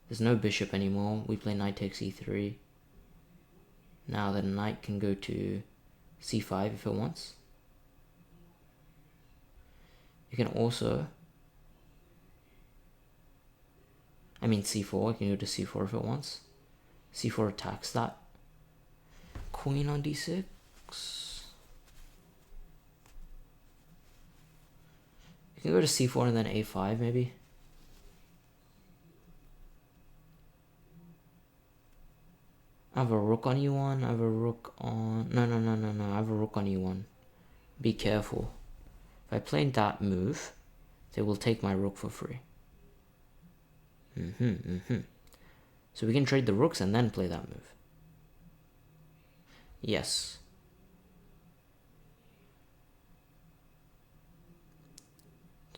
There's no bishop anymore. We play knight takes e3. Now the knight can go to c5 if it wants. You can also, c4. I can go to c4 if it wants. c4 attacks that. Queen on d6. You can go to c4 and then a5 maybe. I have a rook on e1. I have a rook on... No. I have a rook on e1. Be careful. If I play that move, they will take my rook for free. So we can trade the rooks and then play that move. Yes.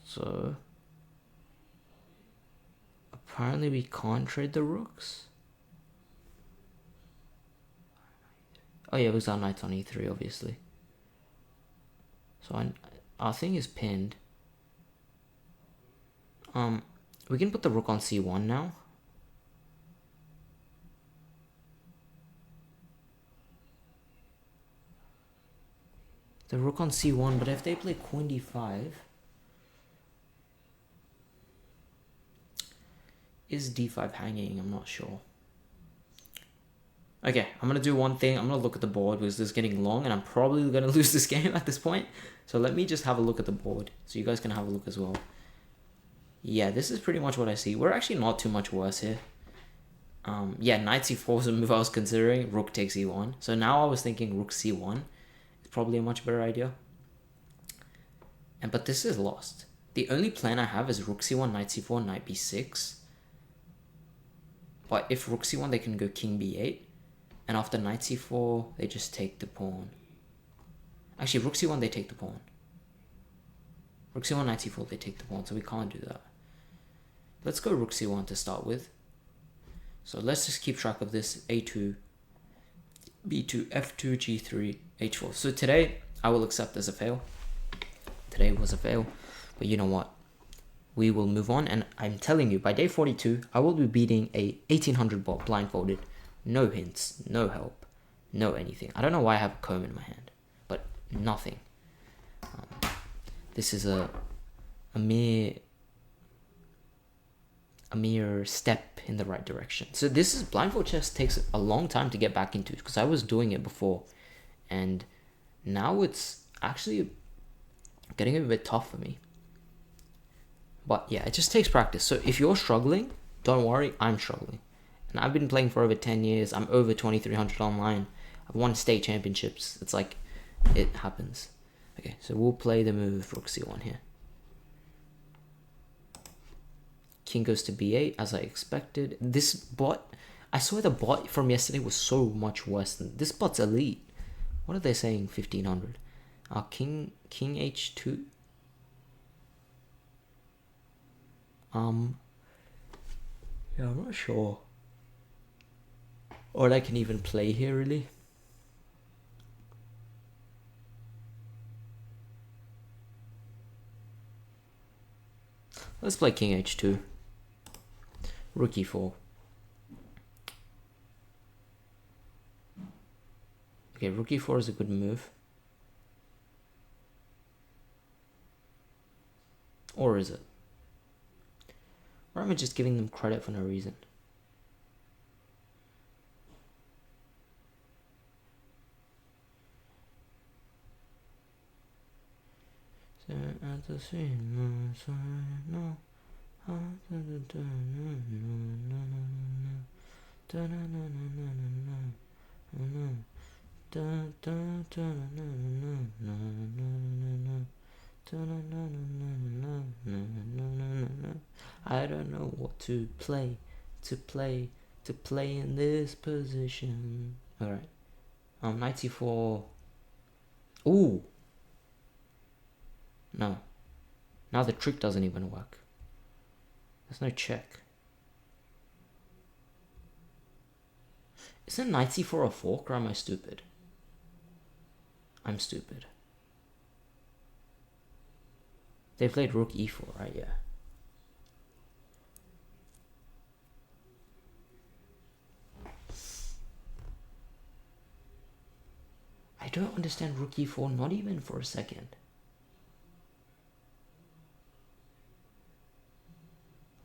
So apparently we can't trade the rooks. Oh yeah, because our knight's on e3 obviously. So our thing is pinned. We can put the rook on c1 now. The rook on c1, but if they play queen d5, is d5 hanging? I'm not sure. Okay, I'm gonna do one thing. I'm gonna look at the board because this is getting long and I'm probably gonna lose this game at this point. So let me just have a look at the board so you guys can have a look as well. Yeah, this is pretty much what I see. We're actually not too much worse here. Yeah, knight c4 was a move I was considering. Rook takes e1. So now I was thinking rook c1 is probably a much better idea. But this is lost. The only plan I have is rook c1, knight c4, knight b6. But if rook c1, they can go king b8. And after knight c4, they just take the pawn. Actually, rook c1, they take the pawn. Rook c1, knight c4, they take the pawn, so we can't do that. Let's go rook c1 to start with. So let's just keep track of this. a2, b2, f2, g3, h4. So today, I will accept as a fail. Today was a fail. But you know what? We will move on. And I'm telling you, by day 42, I will be beating a 1800 bot blindfolded. No hints, no help, no anything. I don't know why I have a comb in my hand, but nothing. This is a mere step in the right direction. So this is blindfold chess takes a long time to get back into because I was doing it before, and now it's actually getting a bit tough for me. But yeah, it just takes practice. So if you're struggling, don't worry, I'm struggling. And I've been playing for over 10 years. I'm over 2300 online. I've won state championships. It's like, it happens. Okay, so we'll play the move rook c1 here. King goes to b8, as I expected. This bot, I saw the bot from yesterday was so much worse than, this bot's elite. What are they saying, 1500? King h2? Yeah, I'm not sure. Or I can even play here, really. Let's play king h2. Rook e4. Okay, rook e4 is a good move. Or is it? Or am I just giving them credit for no reason? I don't know what to play in this position. Alright. Knight c4. Ooh. No. Now the trick doesn't even work. There's no check. Isn't knight c4 a fork, or am I stupid? I'm stupid. They played rook e4, right? Yeah. I don't understand rook e4, not even for a second.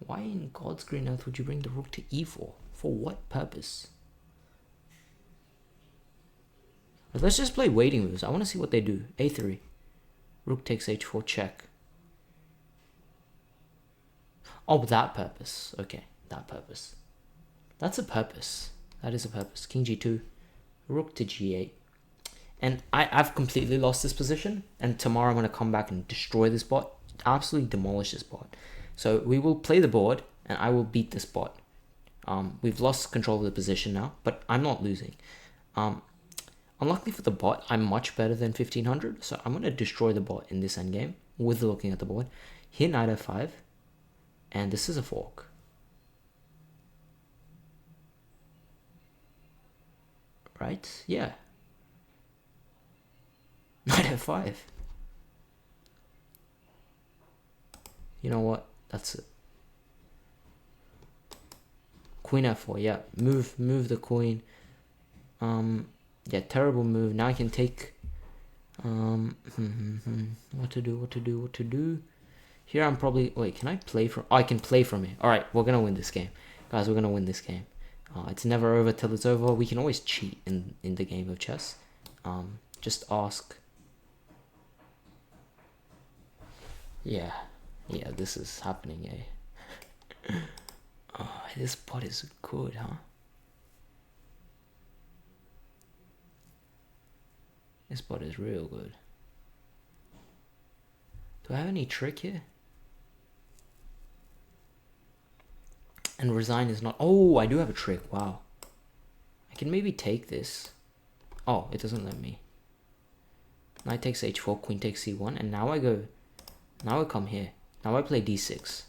Why in God's green earth would you bring the rook to e4? For what purpose? Let's just play waiting moves. I want to see what they do. a3. Rook takes h4, check. Oh, that purpose. Okay, that purpose. That's a purpose. That is a purpose. King g2. Rook to g8. And I've completely lost this position. And tomorrow I'm going to come back and destroy this bot. Absolutely demolish this bot. So we will play the board and I will beat this bot. We've lost control of the position now, but I'm not losing. Unluckily for the bot, I'm much better than 1500. So I'm going to destroy the bot in this endgame with looking at the board. Here, knight f5. And this is a fork. Right? Yeah. Knight f5. You know what? That's it. Queen f4. Yeah. Move the queen. Yeah, terrible move. Now I can take what to do. Here I'm probably, wait, can I play from, oh, I can play from here. All right, we're gonna win this game, guys. We're gonna win this game. It's never over till it's over. We can always cheat in the game of chess. Just ask. Yeah, this is happening, eh? Oh, this bot is good, huh? This bot is real good. Do I have any trick here? And resign is not... Oh, I do have a trick. Wow. I can maybe take this. Oh, it doesn't let me. Knight takes h4, queen takes c1, and now I go... Now I come here. Now I play d6.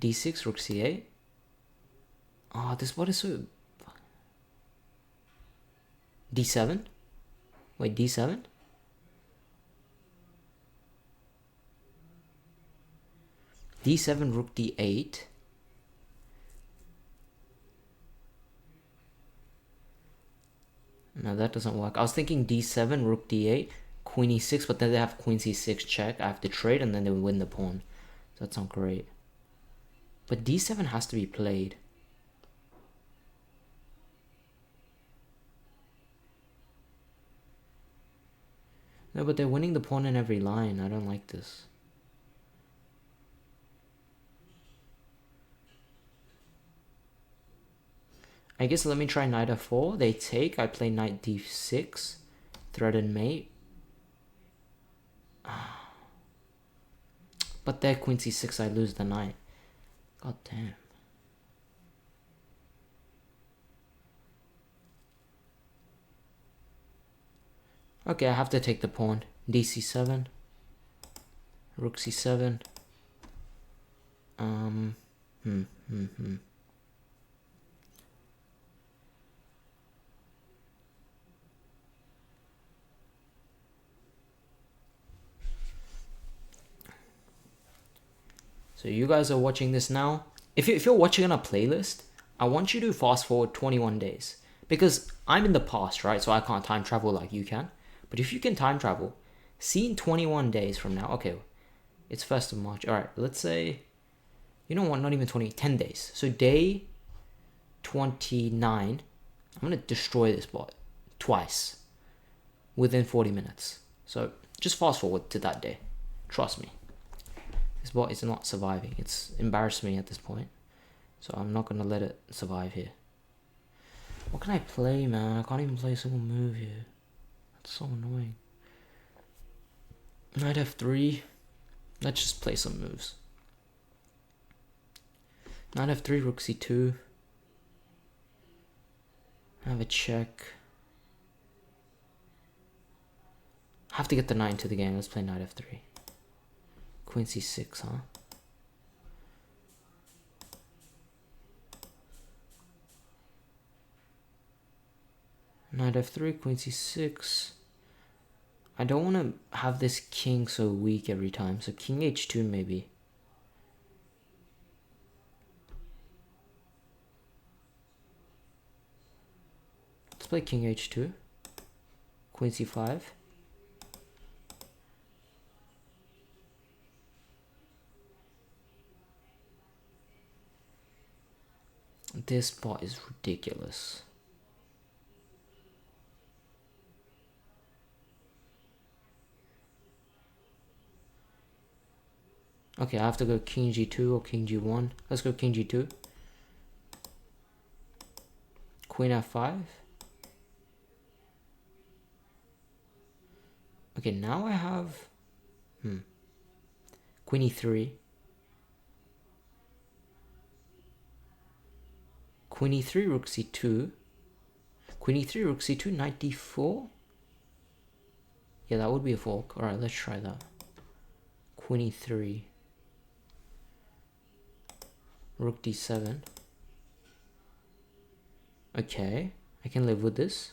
d6, rook c8. Oh, this bot is so... d7? Wait, d7? d7, rook d8. No, that doesn't work. I was thinking d7, rook d8, queen e6, but then they have queen c6 check. I have to trade and then they win the pawn. So that's not great. But d7 has to be played. No, but they're winning the pawn in every line. I don't like this. I guess let me try knight f4. They take. I play knight d6. Thread and mate. But their queen c6, I lose the knight. God damn. Okay, I have to take the pawn. dc7. Rook c7. So you guys are watching this now. If you're watching on a playlist, I want you to fast forward 21 days. Because I'm in the past, right? So I can't time travel like you can. But if you can time travel, see in 21 days from now. Okay, it's 1st of March. Alright, let's say, you know what, not even 20, 10 days. So day 29, I'm going to destroy this bot twice within 40 minutes. So just fast forward to that day. Trust me. This bot is not surviving. It's embarrassed me at this point. So I'm not going to let it survive here. What can I play, man? I can't even play a single move here. That's so annoying. Knight f3. Let's just play some moves. Knight f3, rook c2. Have a check. Have to get the knight into the game. Let's play knight f3. Queen c6, huh? Knight f3, queen c6. I don't want to have this king so weak every time. So king h2 maybe. Let's play king h2. Queen c5. This bot is ridiculous. Okay, I have to go king g2 or king g1. Let's go king g2. Queen f5. Okay, now I have... Queen e3. Queen e3, rook c2. Queen e3, rook c2, knight d4. Yeah, that would be a fork. Alright, let's try that. Queen e3. Rook d7. Okay, I can live with this.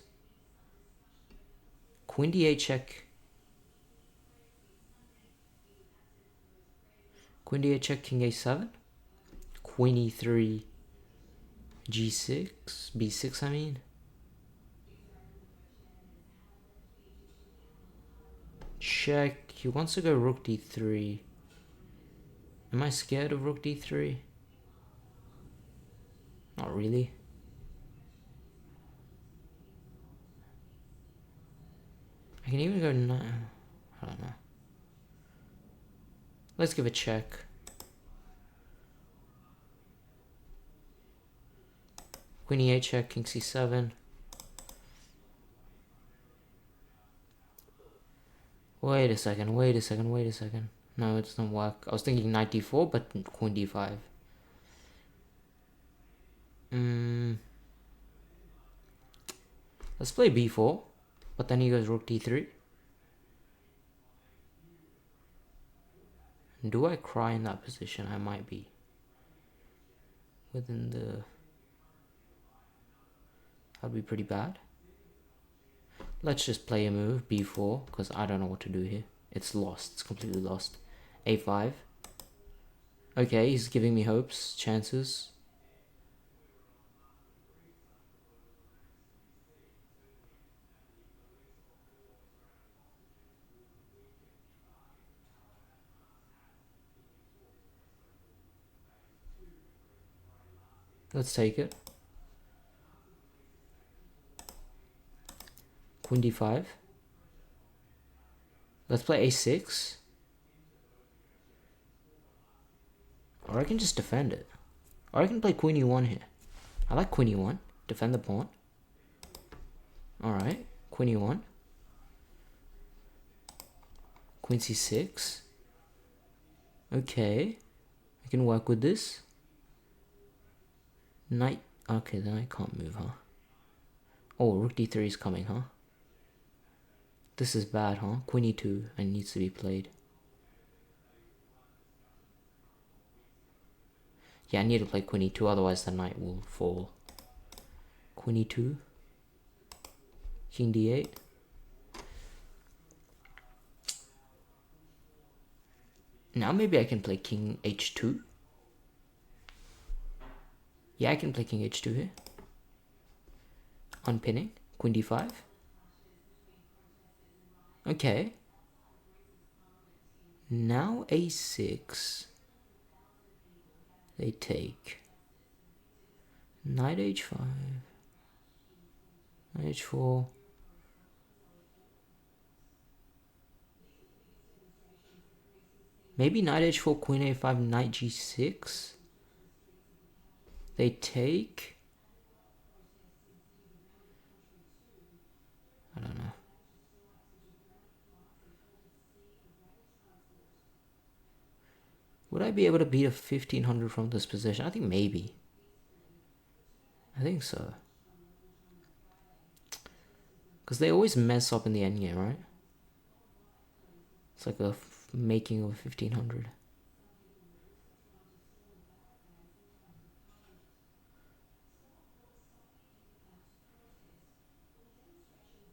Queen d8 check. Queen d8 check, king a7. Queen e3. G6, B6 I mean. Check, he wants to go rook d3. Am I scared of rook d3? Not really. I can even go I don't know. Let's give a check. Queen e8 check, king c7. Wait a second. No, it doesn't work. I was thinking knight d4, but queen d5. Let's play b4, but then he goes rook d3. Do I cry in that position? I might be. Within the... That'd be pretty bad. Let's just play a move, b4, because I don't know what to do here. It's lost. It's completely lost. a5. Okay, he's giving me hopes, chances. Let's take it. Queen d5. Let's play a6. Or I can just defend it. Or I can play queen e1 here. I like queen e1. Defend the pawn. Alright. Queen e1. Queen c6. Okay. I can work with this. Knight. Okay, then I can't move, huh? Oh, rook d3 is coming, huh? This is bad, huh? Queen e2 and needs to be played. Yeah, I need to play queen e2, otherwise the knight will fall. Queen e2. King d8. Now maybe I can play king h2. Yeah, I can play king h2 here. Unpinning. Queen d5. Okay. Now a6. They take. Knight h5. Knight h4. Maybe knight h4, queen a5, knight g6. They take. I don't know. Would I be able to beat a 1500 from this position? I think maybe. I think so. Because they always mess up in the endgame, right? It's like a making of 1500.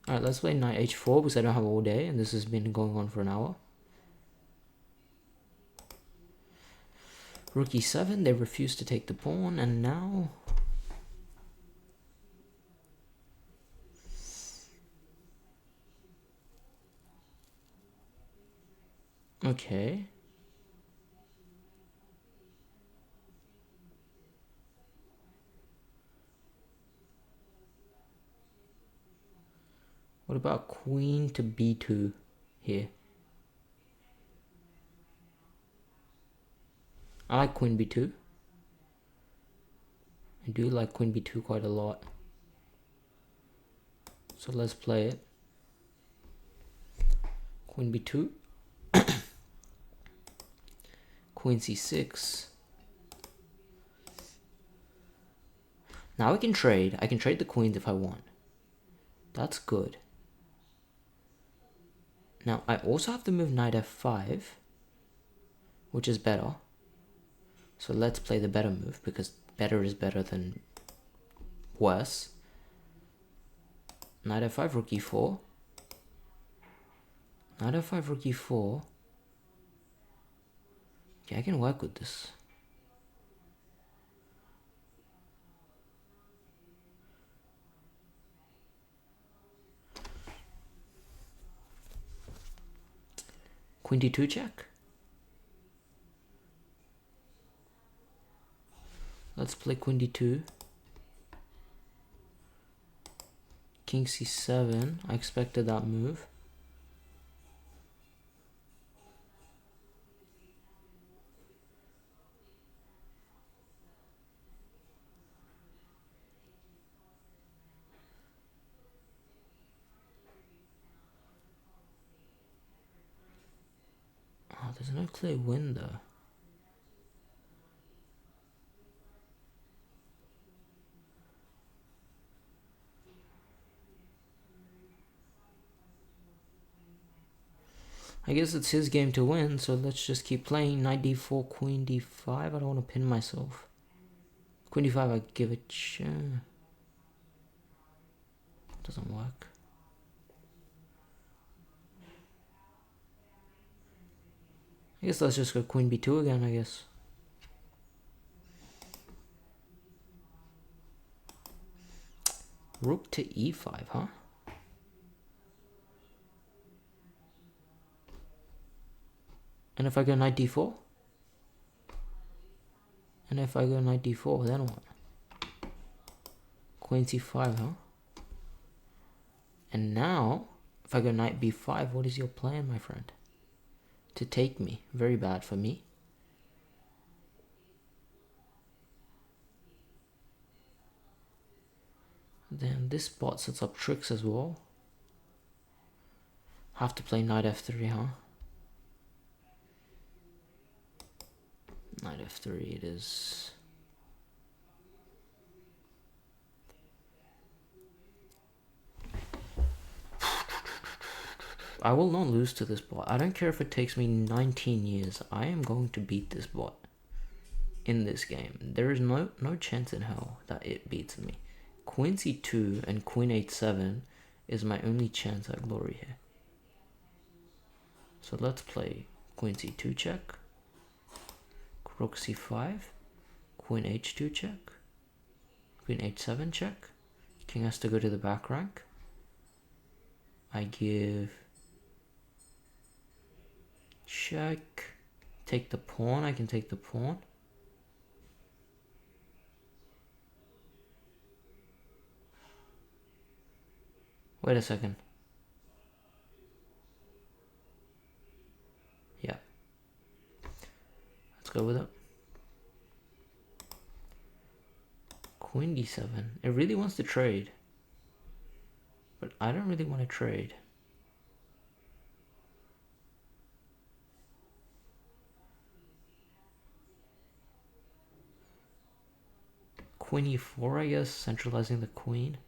Alright, let's play knight h4 because I don't have all day and this has been going on for an hour. Rook e7, they refuse to take the pawn, and now... Okay. What about queen to b2 here? I like queen b2. I do like queen b2 quite a lot. So let's play it. Queen b2. Queen c6. Now I can trade. I can trade the queens if I want. That's good. Now I also have to move knight f5, which is better. So let's play the better move because better is better than worse. Knight f5, rook e4. Knight f5, rook e4. Yeah, I can work with this. Queen d2 check. Let's play queen d2. King c7. I expected that move. Oh, there's no clear win though. I guess it's his game to win, so let's just keep playing. Knight d4, queen d5. I don't want to pin myself. Queen d5, I give it doesn't work. I guess let's just go queen b2 again, I guess. Rook to e5, huh? And if I go knight d4? And if I go knight d4, then what? Queen c5, huh? And now, if I go knight b5, what is your plan, my friend? To take me. Very bad for me. Then this bot sets up tricks as well. Have to play knight f3, huh? Knight f3 it is. I will not lose to this bot. I don't care if it takes me 19 years. I am going to beat this bot in this game. There is no chance in hell that it beats me. Queen c2 and queen h7 is my only chance at glory here. So let's play queen c2 check, rook c5, queen h2 check, queen h7 check. King has to go to the back rank. I give check, take the pawn. I can take the pawn. Wait a second. Yeah. Let's go with it. Queen d7. It really wants to trade. But I don't really want to trade. Queen e4, I guess, centralizing the queen.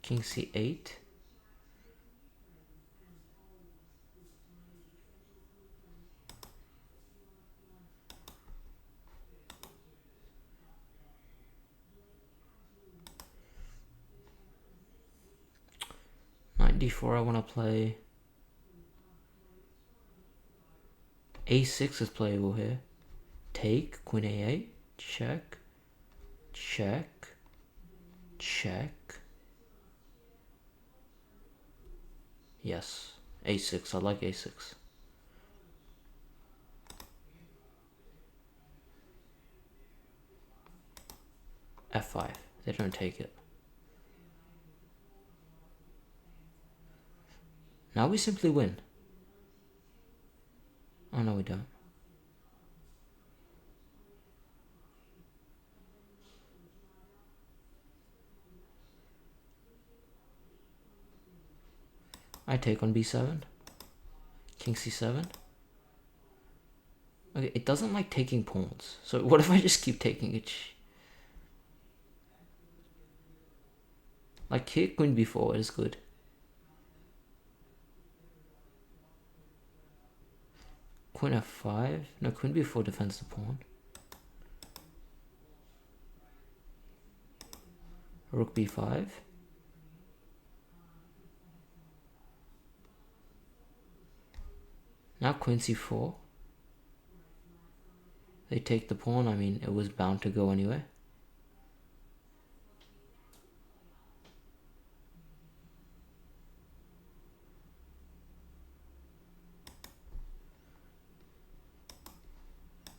King c8. Knight d4, I want to play. a6 is playable here. Take, queen a8, check, check, check. Yes, a6, I like a6. f5, they don't take it. Now we simply win. Oh no, we don't. I take on b7. King c7. Okay, it doesn't like taking pawns. So what if I just keep taking it? Like here, queen b4 is good. Queen f5. No, queen b4 defends the pawn. Rook b5. Now queen c4. They take the pawn. I mean, it was bound to go anyway.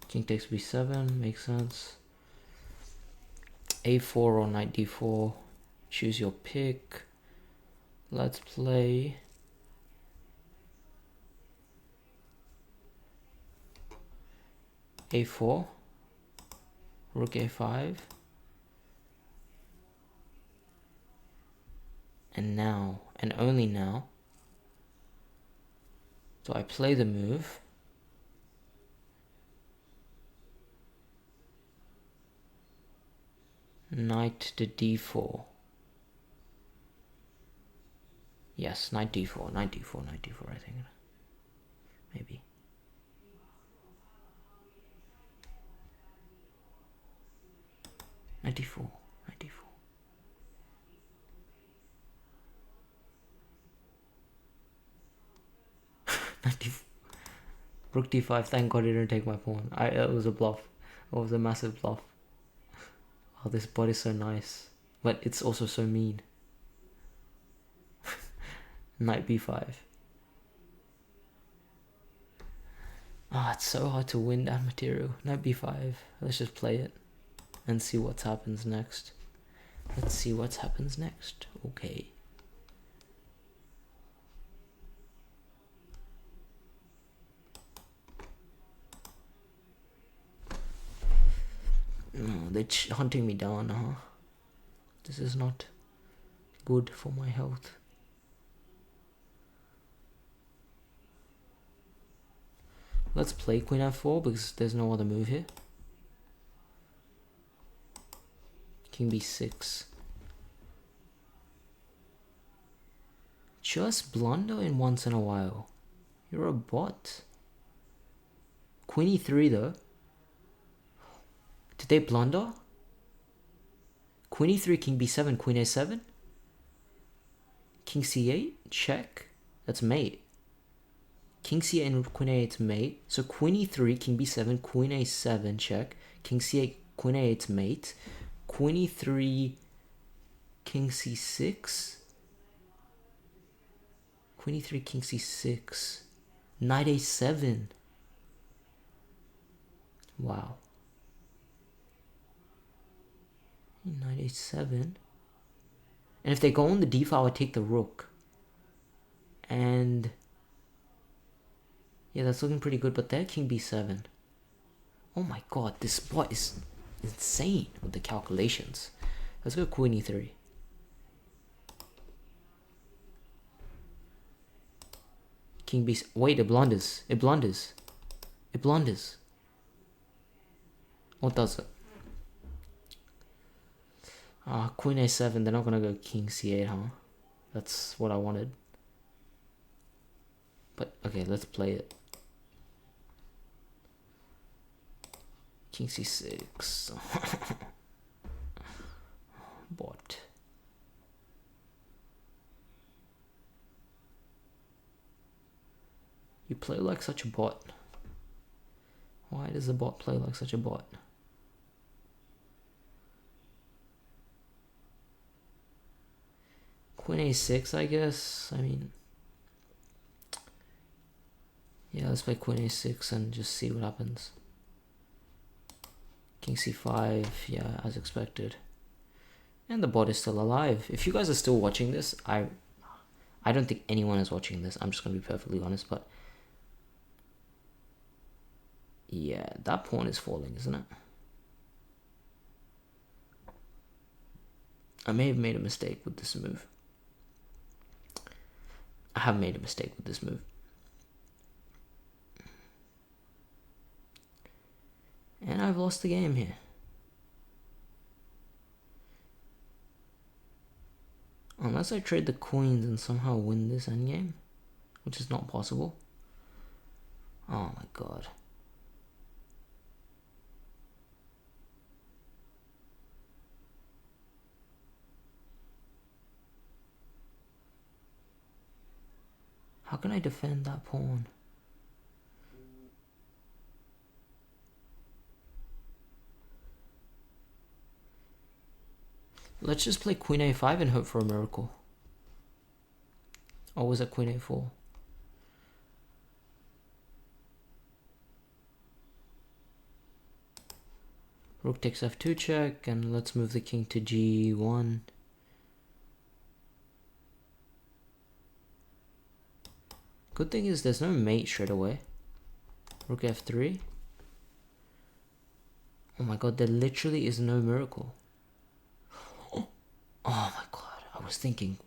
King takes b7, makes sense. a4 or knight d4. Choose your pick. Let's play a4, rook a5, and now, and only now, do I play the move knight to d4. Yes, knight d4, knight d4, knight d4, I think. Maybe. Knight d4, knight d4. Knight d4. Rook d5, thank god it didn't take my pawn. It was a bluff. It was a massive bluff. Oh, this bot is so nice. But it's also so mean. Knight b5. Ah, it's so hard to win that material. Knight b5. Let's just play it and see what happens next. Let's see what happens next. Okay. No, they're hunting me down, huh? This is not good for my health. Let's play queen f4 because there's no other move here. King b6. Just blunder in once in a while. You're a bot. Queen e3 though. Did they blunder? Queen e3, king b7, queen a7. King c8, check. That's mate. King c8 and queen a8 mate. So queen e3, king b7, queen a7, check. King c8, queen a8 mate. Queen e3, king c6. Queen e3, king c6. Knight a7. Wow. Knight a7. And if they go on the d file, I take the rook. And yeah, that's looking pretty good, but they're king b7. Oh my god, this bot is insane with the calculations. Let's go queen e3. King b... Wait, it blunders. It blunders. It blunders. What does it? Queen a7, they're not gonna go king c8, huh? That's what I wanted. But, okay, let's play it. King c6. Bot. You play like such a bot. Why does the bot play like such a bot? Queen a6, I guess. I mean, yeah, let's play queen a6 and just see what happens. King c5, yeah, as expected. And the bot is still alive. If you guys are still watching this, I don't think anyone is watching this. I'm just gonna be perfectly honest, but yeah, that pawn is falling, isn't it? I may have made a mistake with this move. I have made a mistake with this move. And I've lost the game here. Unless I trade the queens and somehow win this endgame, which is not possible. Oh my god. How can I defend that pawn? Let's just play queen a5 and hope for a miracle. Or was it queen a4? Rook takes f2 check, and let's move the king to g1. Good thing is there's no mate straight away. Rook f3. Oh my god, there literally is no miracle. Oh my god, I was thinking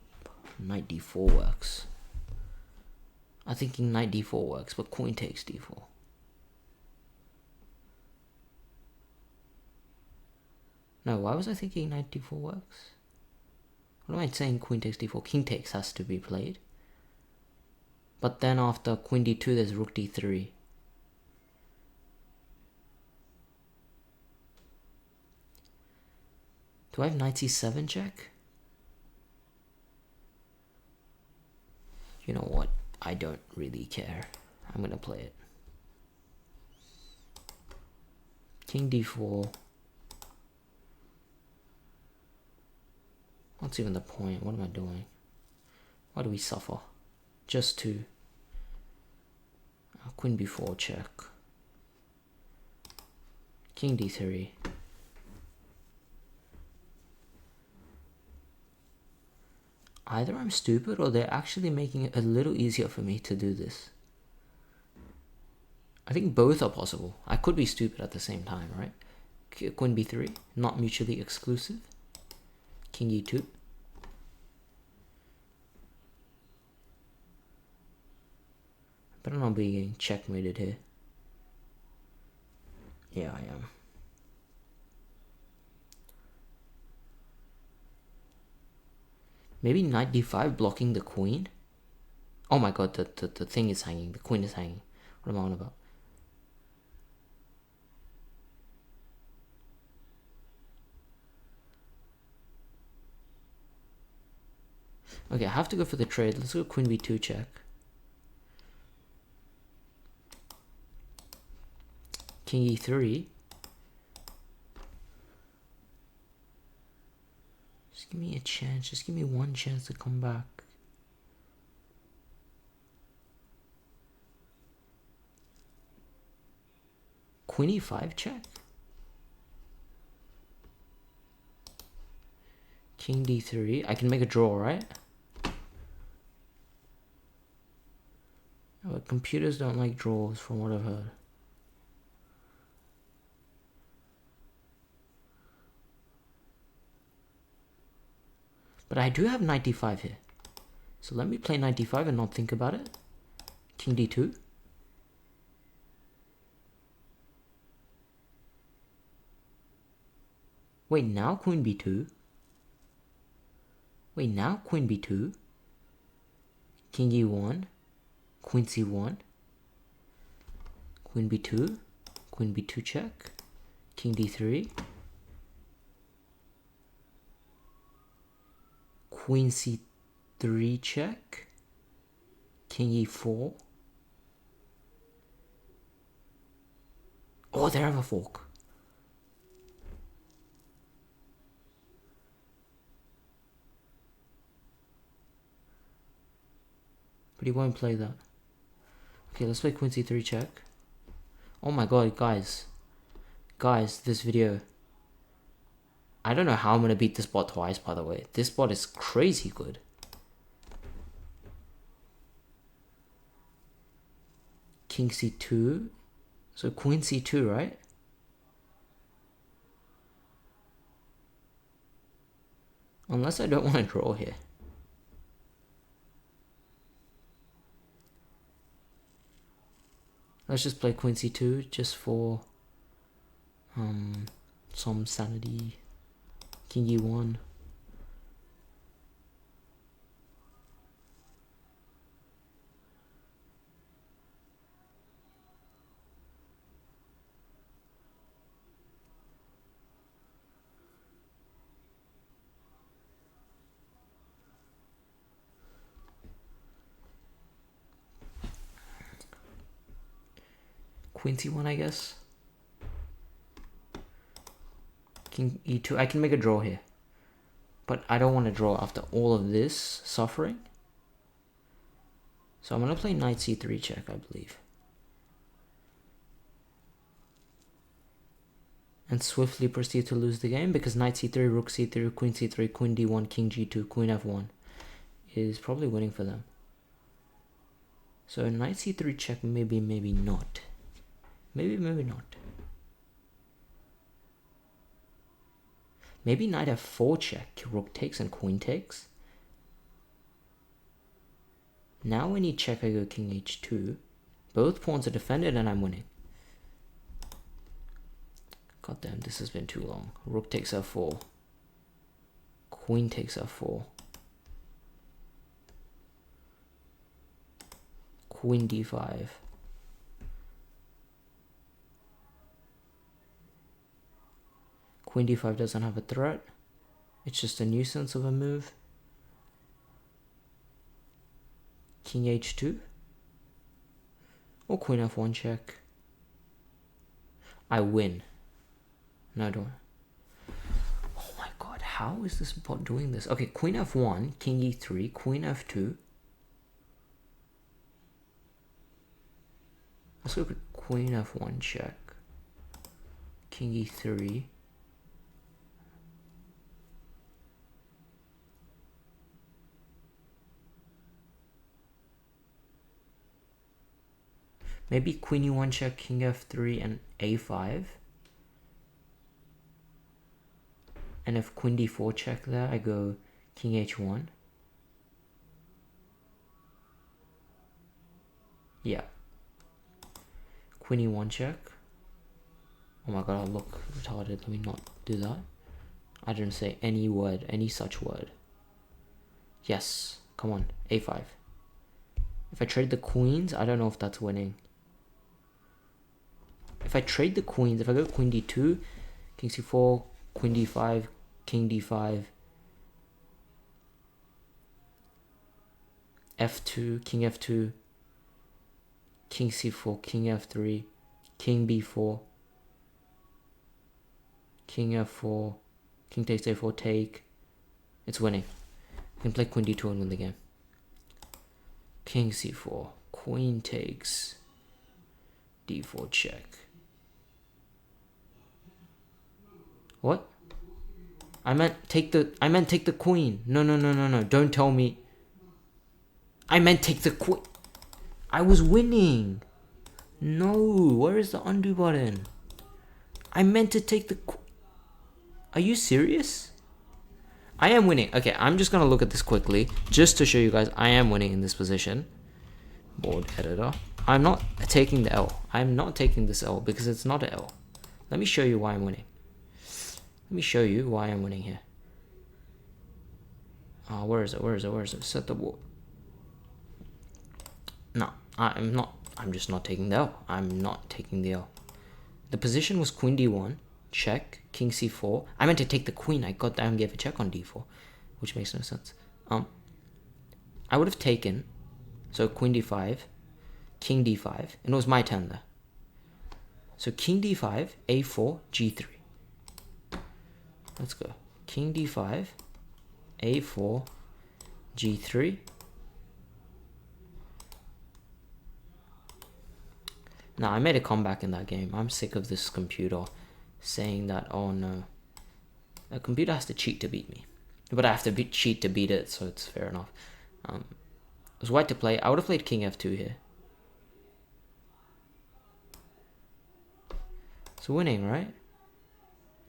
knight d4 works. I'm thinking knight d4 works, but queen takes d4. No, why was I thinking knight d4 works? What am I saying queen takes d4? King takes has to be played. But then after queen d2, there's rook d3. Do I have knight c7 check? You know what? I don't really care. I'm gonna play it. King d4. What's even the point? What am I doing? Why do we suffer? Just to queen b4 check. King d3. Either I'm stupid or they're actually making it a little easier for me to do this. I think both are possible. I could be stupid at the same time, right? Queen b3, not mutually exclusive. King e2. Better not be getting checkmated here. Yeah, I am. Maybe knight d5 blocking the queen? Oh my god, the thing is hanging. The queen is hanging. What am I on about? Okay, I have to go for the trade. Let's go queen b2 check. King e3. Just give me a chance. Just give me one chance to come back. Queen e5 check. King d3. I can make a draw, right? But computers don't like draws from what I've heard. But I do have knight d5 here. So let me play knight d5 and not think about it. King d2. Wait, now queen b2. Wait, now queen b2. King e1. Queen c1. Queen b2. Queen b2 check. King d3. Queen c3 check. King e4. Oh, they have a fork. But he won't play that. Okay, let's play queen c3 check. Oh my god, guys. Guys, this video. I don't know how I'm going to beat this bot twice, by the way. This bot is crazy good. King c2. So queen c2, right? Unless I don't want to draw here. Let's just play queen c2 just for some sanity. King e1. Queen c1, I guess. King e2. I can make a draw here. But I don't want to draw after all of this suffering. So I'm going to play knight c3 check, I believe. and swiftly proceed to lose the game because knight c3, rook c3, queen c3, queen d1, king g2, queen f1 is probably winning for them. So knight c3 check, maybe not. Maybe not. Maybe knight f4 check, rook takes and queen takes. Now when he check, I go king h2. Both pawns are defended and I'm winning. God damn, this has been too long. Rook takes f4. Queen takes f4. Queen d5. Queen d5 doesn't have a threat. It's just a nuisance of a move. King h2. Or queen f1 check. I win. No, I don't. Oh my god, how is this bot doing this? Okay, queen f1, king e3, queen f2. Let's look at queen f1 check. King e3. Maybe queen e1 check, king f3, and a5. And if queen d4 check there, I go king h1. Yeah. Queen e1 check. Oh my god, I look retarded. Let me not do that. I didn't say any word, any such word. Yes, come on, a5. If I trade the queens, I don't know if that's winning. If I trade the queens, if I go queen d2, king c4, queen d5, king d5, f2, king f2, king c4, king f3, king b4, king f4, king takes a4, take. It's winning. I can play queen d2 and win the game. King c4, queen takes, d4 check. What? I meant take the queen. No. Don't tell me. I meant take the queen. I was winning. No, where is the undo button? I meant to take the Are you serious? I am winning. Okay, I'm just gonna look at this quickly just to show you guys I am winning in this position. Board editor. I'm not taking the L. I'm not taking this L because it's not an L. Let me show you why I'm winning. Let me show you why I'm winning here. Where is it? Set the board. No, I'm not. I'm just not taking the L. I'm not taking the L. The position was queen d1, check, king c4. I meant to take the queen. I goddamn gave a check on d4, which makes no sense. I would have taken, so queen d5, king d5, and it was my turn there. So king d5, a4, g3. Let's go. King d5, a4, g3. Now, I made a comeback in that game. I'm sick of this computer saying that, oh no, a computer has to cheat to beat me. But I have to cheat to beat it, so it's fair enough. It was white to play. I would have played king f2 here. It's winning, right?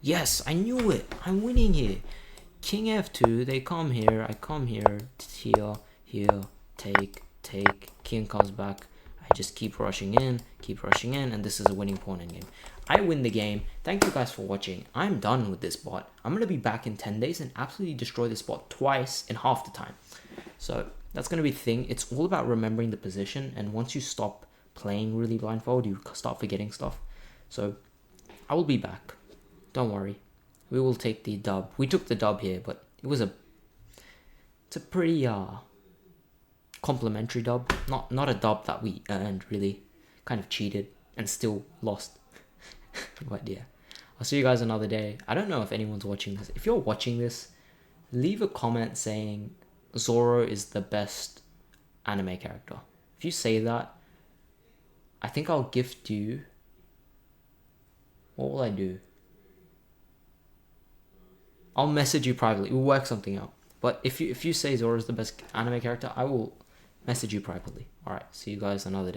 Yes, I knew it. I'm winning here. King f2, they come here. I come here, here, take. King comes back. I just keep rushing in, and this is a winning pawn in game. I win the game. Thank you guys for watching. I'm done with this bot. I'm going to be back in 10 days and absolutely destroy this bot twice in half the time. So that's going to be the thing. It's all about remembering the position, and once you stop playing really blindfold, you start forgetting stuff. So I will be back. Don't worry. We will take the dub. We took the dub here, but it's a pretty complimentary dub. Not a dub that we earned, really. Kind of cheated and still lost. But yeah, I'll see you guys another day. I don't know if anyone's watching this. If you're watching this, leave a comment saying Zoro is the best anime character. If you say that, I think I'll gift you... What will I do? I'll message you privately. We'll work something out. But if you say Zora's the best anime character, I will message you privately. Alright, see you guys another day.